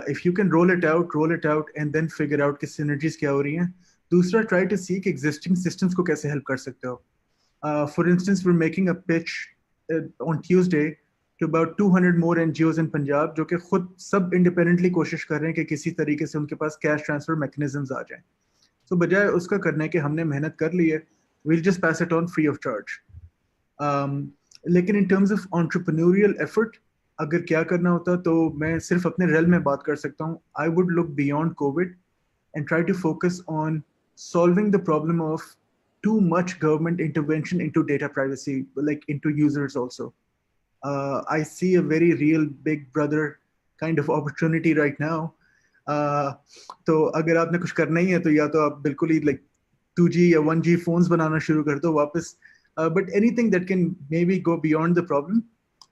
If you can roll it out and then figure out कि synergies क्या हो रही हैं. दूसरा, try to see कि existing systems को कैसे help कर सकते हो. For instance, we're making a pitch on Tuesday to about 200 more NGOs in Punjab जो कि खुद सब independently कोशिश कर रहे हैं कि किसी तरीके से उनके पास cash transfer mechanisms आ जाएं. So बजाय उसका करने के हमने मेहनत कर ली है, we'll just pass it on free of charge. लेकिन in terms of entrepreneurial effort, अगर क्या करना होता तो मैं सिर्फ अपने realm में बात कर सकता हूँ. I would look beyond COVID and try to focus on solving the problem of too much government intervention into data privacy, like into users also. I see a very real big brother kind of opportunity right now. तो अगर आपने कुछ करना ही है तो या तो आप बिल्कुल ही like 2G या 1G phones बनाना शुरू कर दो वापस. But anything that can maybe go beyond the problem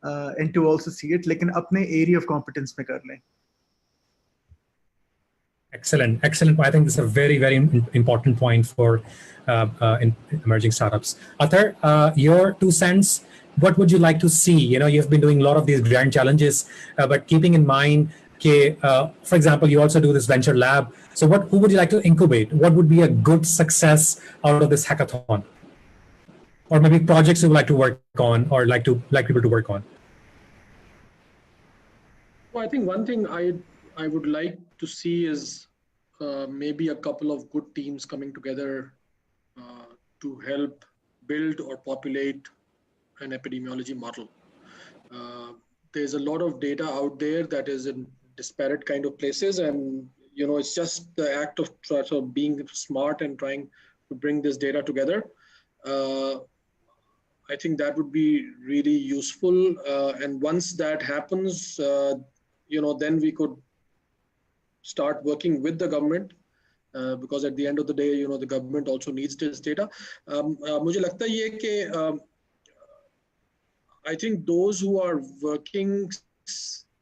and to also see it, लेकिन अपने area of competence में कर लें. Excellent. I think this is a very, very important point for in emerging startups. Athar, your 2 cents, what would you like to see? You've been doing a lot of these grand challenges, but keeping in mind, for example, you also do this venture lab. So who would you like to incubate? What would be a good success out of this hackathon? Or maybe projects you would like to work on or like people to work on? Well, I think one thing I would like to see is maybe a couple of good teams coming together to help build or populate an epidemiology model. There's a lot of data out there that is in disparate kind of places, and it's just the act of being smart and trying to bring this data together. I think that would be really useful, and once that happens, then we could start working with the government, because at the end of the day, the government also needs this data. मुझे लगता है ये कि I think those who are working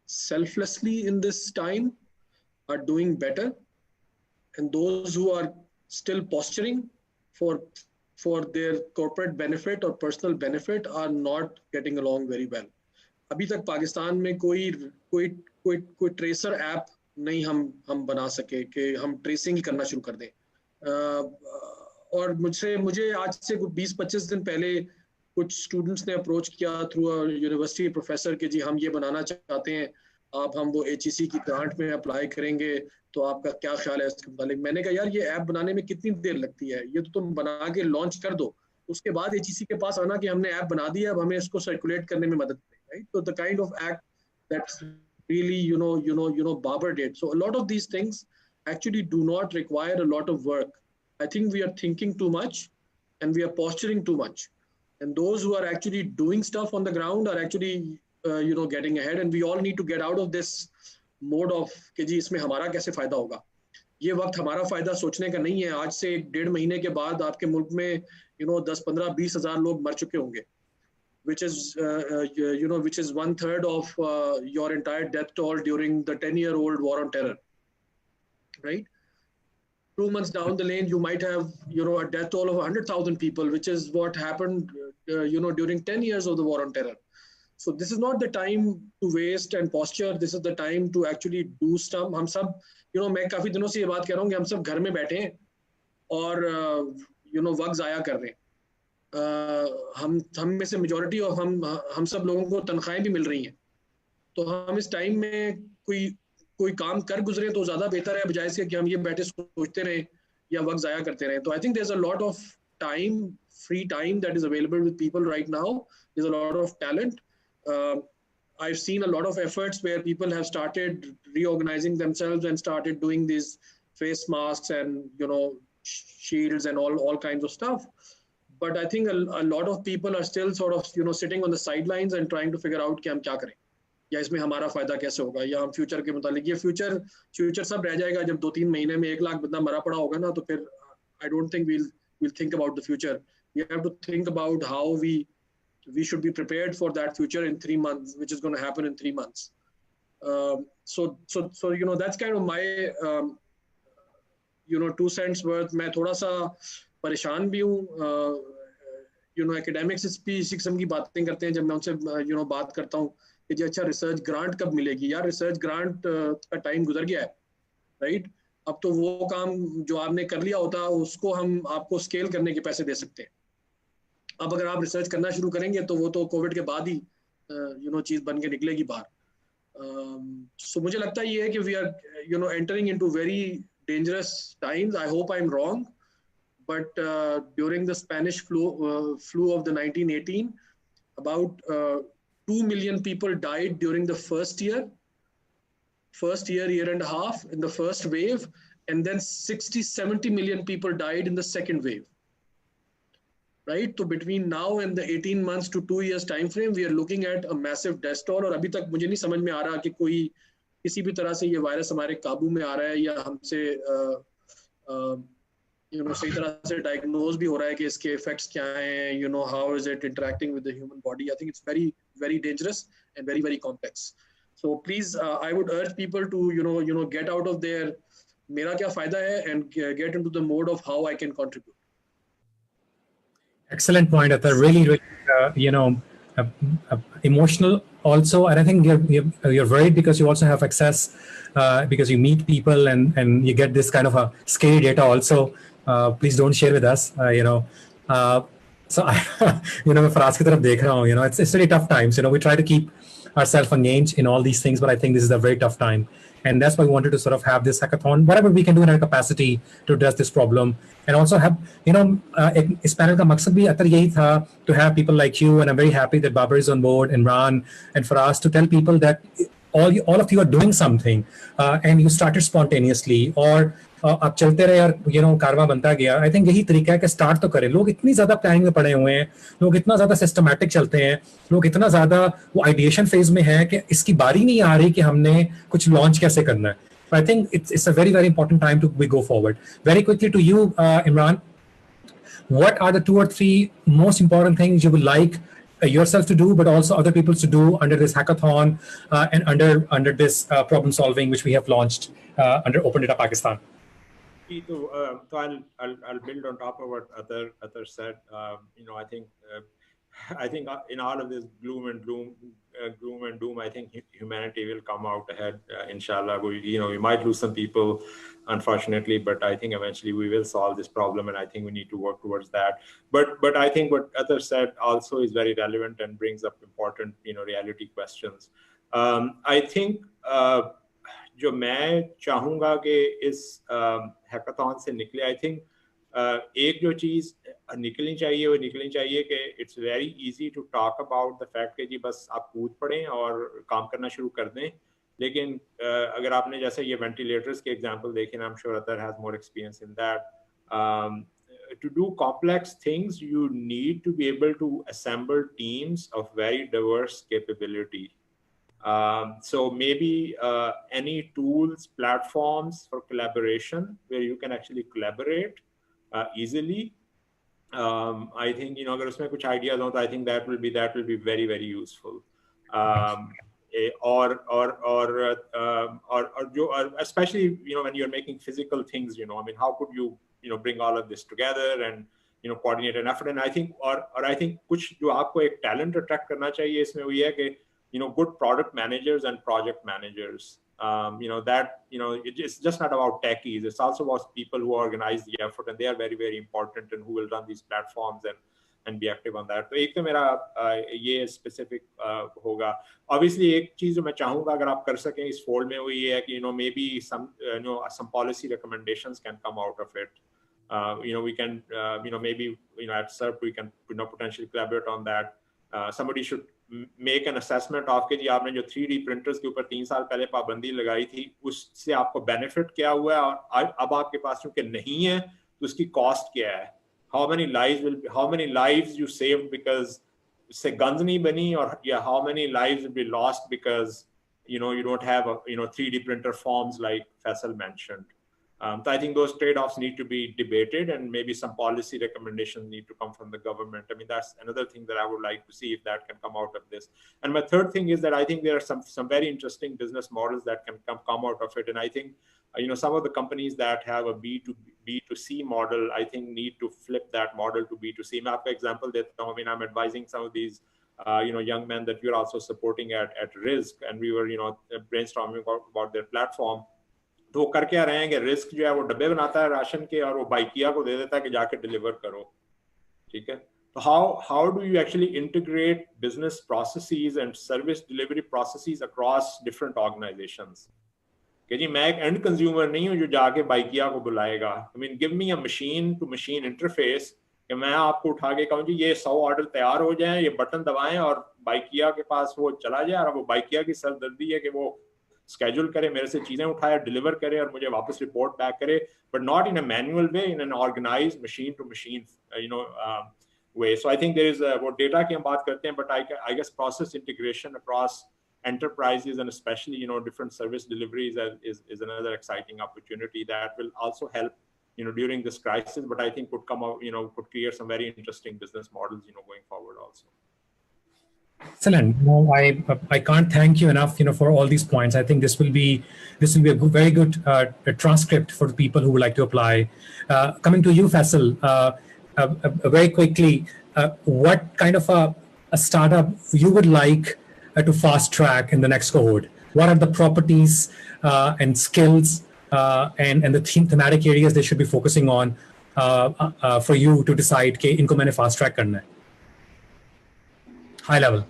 selflessly in this time are doing better, and those who are still posturing for their corporate benefit or personal benefit are not getting along very well. अभी तक पाकिस्तान में कोई tracer app नहीं हम बना सके कि हम ट्रेसिंग ही करना शुरू कर दें. और मुझे आज से 20-25 दिन पहले कुछ स्टूडेंट्स ने अप्रोच किया थ्रू यूनिवर्सिटी प्रोफेसर कि जी हम ये बनाना चाहते हैं, हम वो HEC की ग्रांट में अप्लाई करेंगे, तो आपका क्या ख्याल है इसके मुतालिक. मैंने कहा यार ये ऐप बनाने में कितनी देर लगती है, ये तो तुम बना के लॉन्च कर दो, उसके बाद HEC के पास आना कि हमने ऐप बना दिया, अब हमें इसको सर्कुलेट करने में मदद करें, right? So the kind of act that's really Babar did. So a lot of these things actually do not require a lot of work. I think we are thinking too much and we are posturing too much. and those who are actually doing stuff on the ground are actually getting ahead, and we all need to get out of this mode of कि जी इसमें हमारा कैसे फायदा होगा. ये वक्त हमारा फायदा सोचने का नहीं है. आज से 1.5 महीने के बाद आपके मुल्क में 10, 15, 20 हजार लोग मर चुके होंगे, which is which is 1/3 of your entire death toll during the 10-year-old war on terror, right? 2 months down the lane, you might have a death toll of 100,000 people, which is what happened during 10 years of the war on terror. So this is not the time to waste and posture. This is the time to actually do stuff. हम सब मैं काफी दिनों से ये बात कह रहा हूँ कि हम सब घर में बैठे हैं और वक्त जाया कर रहे हैं. हम में से मेजॉरिटी और हम सब लोगों को तनख्वाहें भी मिल रही हैं, तो हम इस टाइम में कोई काम कर गुजरे तो ज्यादा बेहतर है बजाय इसके कि हम ये बैठे सोचते रहें या वक्त जाया करते रहें. तो I think there is a lot of time, free time that is available with people right now. There's a lot of talent. I've seen a lot of efforts where people have started reorganizing themselves and started doing these face masks and shields and all kinds of stuff. But I think a lot of people are still sort of sitting on the sidelines and trying to figure out कि हम क्या करें या इसमें हमारा फायदा कैसे होगा या हम फ्यूचर के मुतालिक. ये फ्यूचर सब रह जाएगा जब 2-3 महीने में 1 लाख बंदा मरा पड़ा होगा ना, तो फिर I don't think we'll think about the future. We have to think about how we should be prepared for that future in 3 months, which is going to happen in 3 months. So that's kind of my 2 cents worth. मैं थोड़ा सा परेशान भी हूँ. Academics भी इसी किस्म की बातें करते हैं जब मैं उनसे बात करता हूँ कि जी अच्छा रिसर्च ग्रांट कब मिलेगी. यार रिसर्च ग्रांट का टाइम गुजर गया है, राइट? अब तो वो काम जो आपने कर लिया होता उसको हम आपको स्केल करने के पैसे दे सकते हैं. अब अगर आप रिसर्च करना शुरू करेंगे तो वो तो कोविड के बाद ही चीज बन के निकलेगी बाहर. सो मुझे लगता है ये है कि we are entering into very dangerous times. I hope I am wrong, but during the Spanish flu of the 1918, about 2 million people died during the first year and a half in the first wave, and then 60-70 million people died in the second wave. Right? So between now and the 18 months to 2 years time frame, we are looking at a massive death toll. और अभी तक मुझे नहीं समझ में आ रहा कि कोई किसी भी तरह से ये वायरस हमारे काबू में आ रहा है या हमसे सही तरह से डायग्नोज भी हो रहा है कि इसके इफेक्ट्स क्या हैं, how is it interacting with the human body. I think it's very, very dangerous and very, very complex. So please, I would urge people to get out of their मेरा क्या फायदा है and get into the mode of how I can contribute. Excellent point, Athar. Really, emotional also, and I think you're worried because you also have access, because you meet people and you get this kind of a scary data also. Please don't share with us. So I, Faraz ki taraf dekh raha hu, it's really tough times. We try to keep ourselves engaged in all these things, but I think this is a very tough time. And that's why we wanted to sort of have this hackathon, whatever we can do in our capacity to address this problem. And also have, इस panel का मकसद भी अतर यही था, to have people like you, and I'm very happy that Babar is on board, Imran and Faraz, to tell people that all of you are doing something, and you started spontaneously, or अब चलते रहे यार, कारवां बनता गया. I think यही तरीका है कि स्टार्ट तो करें. लोग इतनी ज्यादा प्लानिंग में पड़े हुए हैं, लोग इतना ज्यादा सिस्टमैटिक चलते हैं, लोग इतना ज्यादा वो आइडिएशन फेज में है कि इसकी बारी नहीं आ रही कि हमने कुछ लॉन्च कैसे करना है. I think it's a very, very important time to we go forward. Very quickly to you, Imran, what are the 2 or 3 most important things you would like yourself to do, but also other people to do under this hackathon and under this problem solving which we have launched under Open Data Pakistan? So I'll build on top of what Athar said. I think in all of this gloom and doom, I think humanity will come out ahead. Inshallah, we might lose some people, unfortunately, but I think eventually we will solve this problem, and I think we need to work towards that. But I think what Athar said also is very relevant and brings up important, reality questions. I think जो मैं चाहूँगा कि इस hackathon से निकले, I think एक जो चीज़ निकलनी चाहिए वो निकलनी चाहिए कि it's very easy to talk about the fact कि जी बस आप कूद पड़ें और काम करना शुरू कर दें. लेकिन अगर आपने जैसे ये वेंटिलेटर्स के एग्जांपल देखे, I am sure other has more experience in that, to do complex things, you need to be able to assemble teams of very diverse capability. So maybe any tools, platforms for collaboration where you can actually collaborate easily. I think, agar usme kuch ideas ho, I think that will be very, very useful. Especially, when you're making physical things, I mean, how could you, bring all of this together and, coordinate an effort? And I think, I think kuch jo aapko ek talent attract karna chahiye isme wo ye hai ki, good product managers and project managers. It's just not about techies. It's also about people who organize the effort, and they are very, very important, and who will run these platforms and be active on that. So एक तो मेरा ये specific होगा. Obviously एक चीज जो मैं चाहूँगा अगर आप कर सकें इस fold में वो ये है कि maybe some policy recommendations can come out of it. We can maybe at SERP we can potentially collaborate on that. Somebody should make an assessment of कि जी आपने जो 3D printers के ऊपर 3 साल पहले पाबंदी लगाई थी उससे आपको benefit क्या हुआ है और अब आपके पास चूंकि नहीं है तो उसकी cost क्या है? How many lives you saved because say guns नहीं बनी, or how many lives will be lost because you don't have a 3D printer forms like Faisal mentioned. So I think those trade-offs need to be debated, and maybe some policy recommendations need to come from the government. I mean, that's another thing that I would like to see if that can come out of this. And my third thing is that I think there are some very interesting business models that can come out of it. And I think, some of the companies that have a B2C model, I think need to flip that model to B2C. मैं आपका example देता हूँ. I mean, I'm advising some of these, young men that we're also supporting at Risk, and we were, brainstorming about their platform. तो कर क्या रहे हैं कि रिस्क जो है वो डब्बे बनाता है राशन के और वो बाइकिया को दे देता है कि जाके डिलीवर करो, ठीक है? तो how do you actually integrate business processes and service delivery processes across different organizations? कि जी मैं एक एंड कंज्यूमर नहीं हूँ जो जाके बाइकिया को बुलाएगा. I mean, give me a machine to machine interface कि मैं आपको उठा के कहूँ जी ये 100 ऑर्डर तैयार हो जाएं, ये बटन दबाएं और बाइकिया के पास वो चला जाए, और वो बाइकिया की सरदर्दी है कि वो schedule करे, मेरे से चीजें उठाए, deliver करे और मुझे वापस report back करे, but not in a manual way, in an organized machine to machine way. So I think there is वो data की हम बात करते हैं, but I guess process integration across enterprises and especially different service deliveries is another exciting opportunity that will also help during this crisis, but I think could come out could create some very interesting business models going forward also. Excellent. No, I can't thank you enough, for all these points. I think this will be a very good transcript for the people who would like to apply. Coming to you, Faisal, very quickly, what kind of a startup you would like to fast track in the next cohort? What are the properties and skills and the thematic areas they should be focusing on for you to decide कि इनको मैंने fast track करना है? High level.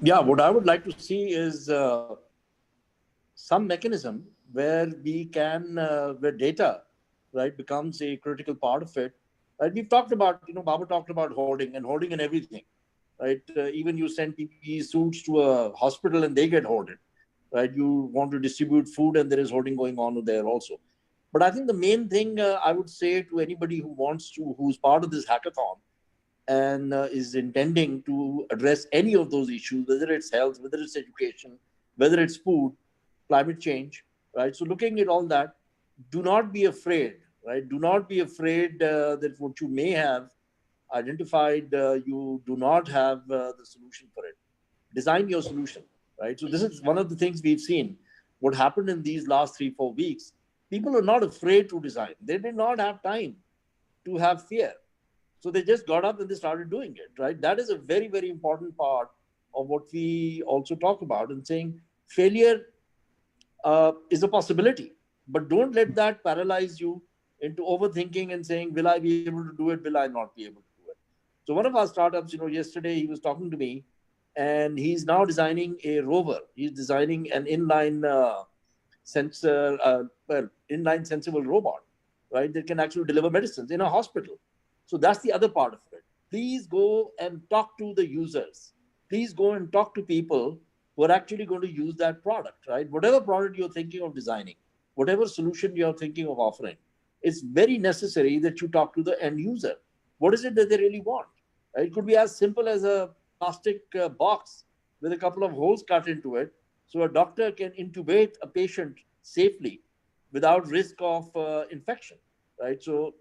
Yeah, what I would like to see is some mechanism where we can, where data, right, becomes a critical part of it. Right, we've talked about, Baba talked about hoarding and everything, right? Even you send PPE suits to a hospital and they get hoarded, right? You want to distribute food and there is hoarding going on there also. But I think the main thing I would say to anybody who's part of this hackathon, and is intending to address any of those issues, whether it's health, whether it's education, whether it's food, climate change, right? So looking at all that, do not be afraid, right? Do not be afraid that what you may have identified, you do not have the solution for it. Design your solution, right? So this is one of the things we've seen. What happened in these last 3-4 weeks, people are not afraid to design. They did not have time to have fear. So they just got up and they started doing it, right? That is a very, very important part of what we also talk about, and saying failure is a possibility, but don't let that paralyze you into overthinking and saying, will I be able to do it? Will I not be able to do it? So one of our startups, yesterday he was talking to me, and he's now designing a rover. He's designing an inline inline sensible robot, right? That can actually deliver medicines in a hospital. So that's the other part of it. Please go and talk to the users. Please go and talk to people who are actually going to use that product, right? Whatever product you're thinking of designing, whatever solution you're thinking of offering, it's very necessary that you talk to the end user. What is it that they really want? It could be as simple as a plastic box with a couple of holes cut into it, so a doctor can intubate a patient safely without risk of infection, right? So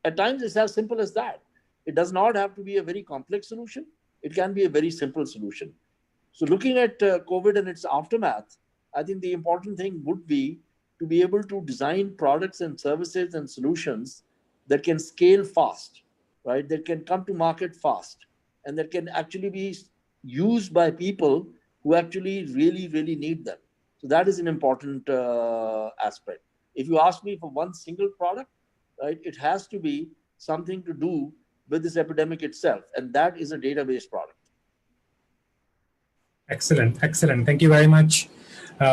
at times it's as simple as that. It does not have to be a very complex solution. It can be a very simple solution. So looking at COVID and its aftermath, I think the important thing would be to be able to design products and services and solutions that can scale fast, right? That can come to market fast, and that can actually be used by people who actually really, really need them. So that is an important aspect. If you ask me for one single product, right, it has to be something to do with this epidemic itself, and that is a database product. Excellent, excellent. Thank you very much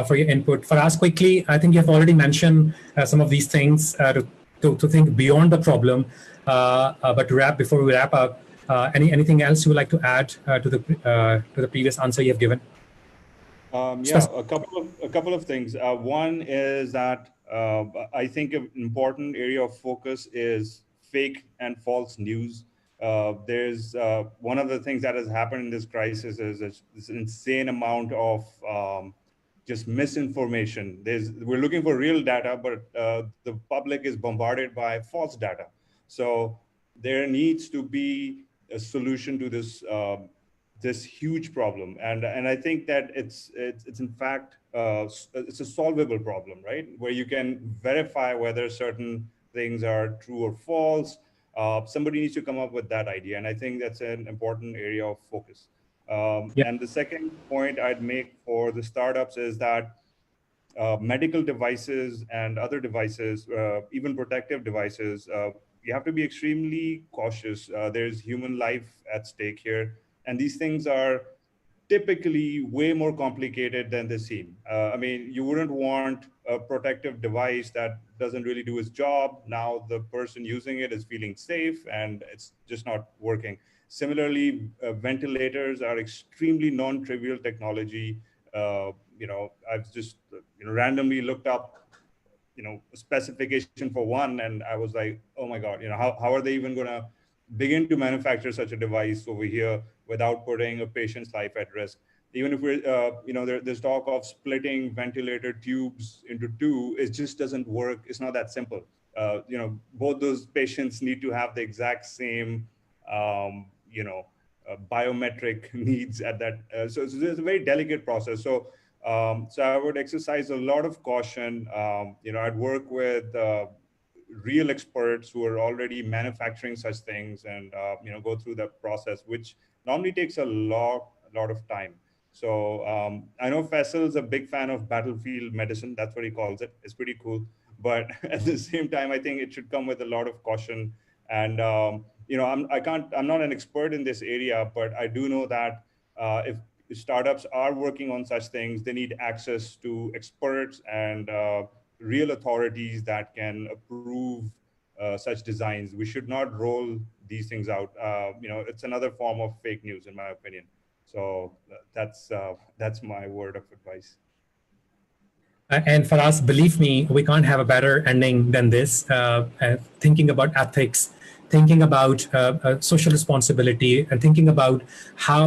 for your input. Faraz, quickly, I think you have already mentioned some of these things to think beyond the problem. But before we wrap up, anything else you would like to add to the previous answer you have given? Yeah, a couple of things. One is that I think an important area of focus is fake and false news. There's one of the things that has happened in this crisis is this insane amount of just misinformation. We're looking for real data, but the public is bombarded by false data. So there needs to be a solution to this this huge problem, and I think that it's in fact it's a solvable problem, right? Where you can verify whether certain things are true or false. Somebody needs to come up with that idea, and I think that's an important area of focus. And the second point I'd make for the startups is that medical devices and other devices, even protective devices, you have to be extremely cautious. There's human life at stake here, and these things are typically way more complicated than they seem. I mean, you wouldn't want a protective device that doesn't really do its job. Now the person using it is feeling safe and it's just not working. Similarly, ventilators are extremely non-trivial technology. I've just randomly looked up a specification for one, and I was like, oh my God, how are they even going to begin to manufacture such a device over here without putting a patient's life at risk? Even if we're, there's talk of splitting ventilator tubes into two, it just doesn't work. It's not that simple. Both those patients need to have the exact same, biometric needs at that. So it's a very delicate process. So I would exercise a lot of caution. I'd work with real experts who are already manufacturing such things and go through that process, which normally takes a lot of time. So I know Faisal's a big fan of battlefield medicine. That's what he calls it. It's pretty cool. But at the same time, I think it should come with a lot of caution. And I'm not an expert in this area, but I do know that if startups are working on such things, they need access to experts and real authorities that can approve such designs. We should not roll these things out. It's another form of fake news, in my opinion. So that's my word of advice. And for us, believe me, we can't have a better ending than this. Thinking about ethics, thinking about social responsibility, and thinking about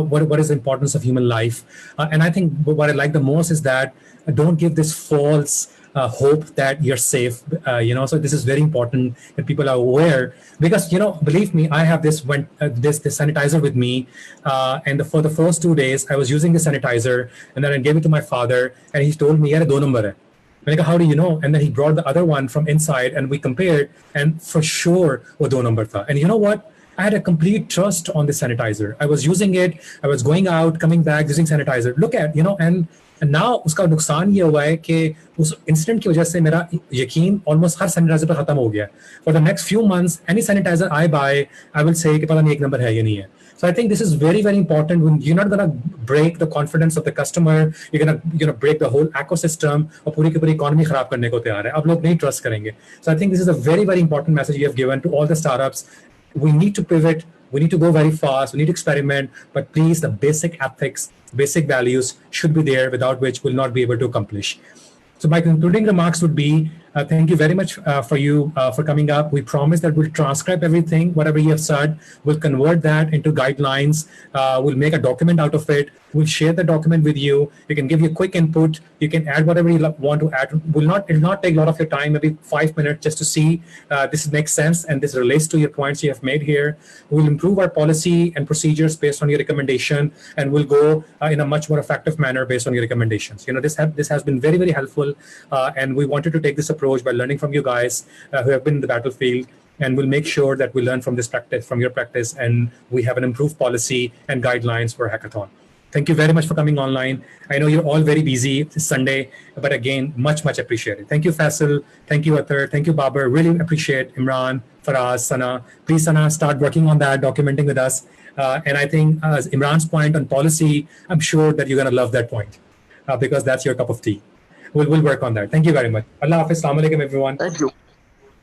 what is the importance of human life. And I think what I like the most is that don't give this false hope that you're safe. So this is very important that people are aware, because believe me, I have this sanitizer with me, and for the first 2 days I was using the sanitizer, and then I gave it to my father, and he told me, "Yaar, 2 number hai." Like, how do you know? And then he brought the other one from inside, and we compared, and for sure, wo 2 number tha. And you know what? I had a complete trust on the sanitizer. I was using it. I was going out, coming back, using sanitizer. Look at, and now उसका नुकसान ये हुआ है कि उस incident की वजह से मेरा यकीन ऑलमोस्ट हर सैनिटाइजर पर खत्म हो गया. For the next few months, any sanitizer I buy, I will say कि पता नहीं एक नंबर है या नहीं है. So I think this is very, very important. When you're not going to break the confidence of the customer, you're going to break the whole ecosystem, और पूरी की पूरी इकोनॉमी खराब करने को तैयार है. अब लोग नहीं ट्रस्ट करेंगे. So I think this is a very, very important message you have given to all the startups. We need to pivot. We need to go very fast. We need to experiment. But please, the basic ethics, basic values should be there, without which we'll not be able to accomplish. So my concluding remarks would be, Thank you very much for coming up. We promise that we'll transcribe everything, whatever you have said. We'll convert that into guidelines. We'll make a document out of it. We'll share the document with you. You can give your quick input. You can add whatever you want to add. It'll not take a lot of your time, maybe 5 minutes, just to see this makes sense and this relates to your points you have made here. We'll improve our policy and procedures based on your recommendation, and we'll go in a much more effective manner based on your recommendations. This has been very, very helpful, and we wanted to take this approach by learning from you guys who have been in the battlefield, and we'll make sure that we learn from this practice, from your practice, and we have an improved policy and guidelines for Hackathon. Thank you very much for coming online. I know you're all very busy. It's Sunday, but again, much, much appreciated. Thank you, Faisal. Thank you, Athar. Thank you, Babar. Really appreciate Imran, Faraz, Sana. Please, Sana, start working on that, documenting with us. And I think as Imran's point on policy, I'm sure that you're going to love that point because that's your cup of tea. We'll work on that. Thank you very much. Allah Hafiz. Assalamu alaikum, everyone. Thank you.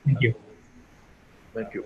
Thank you. Thank you.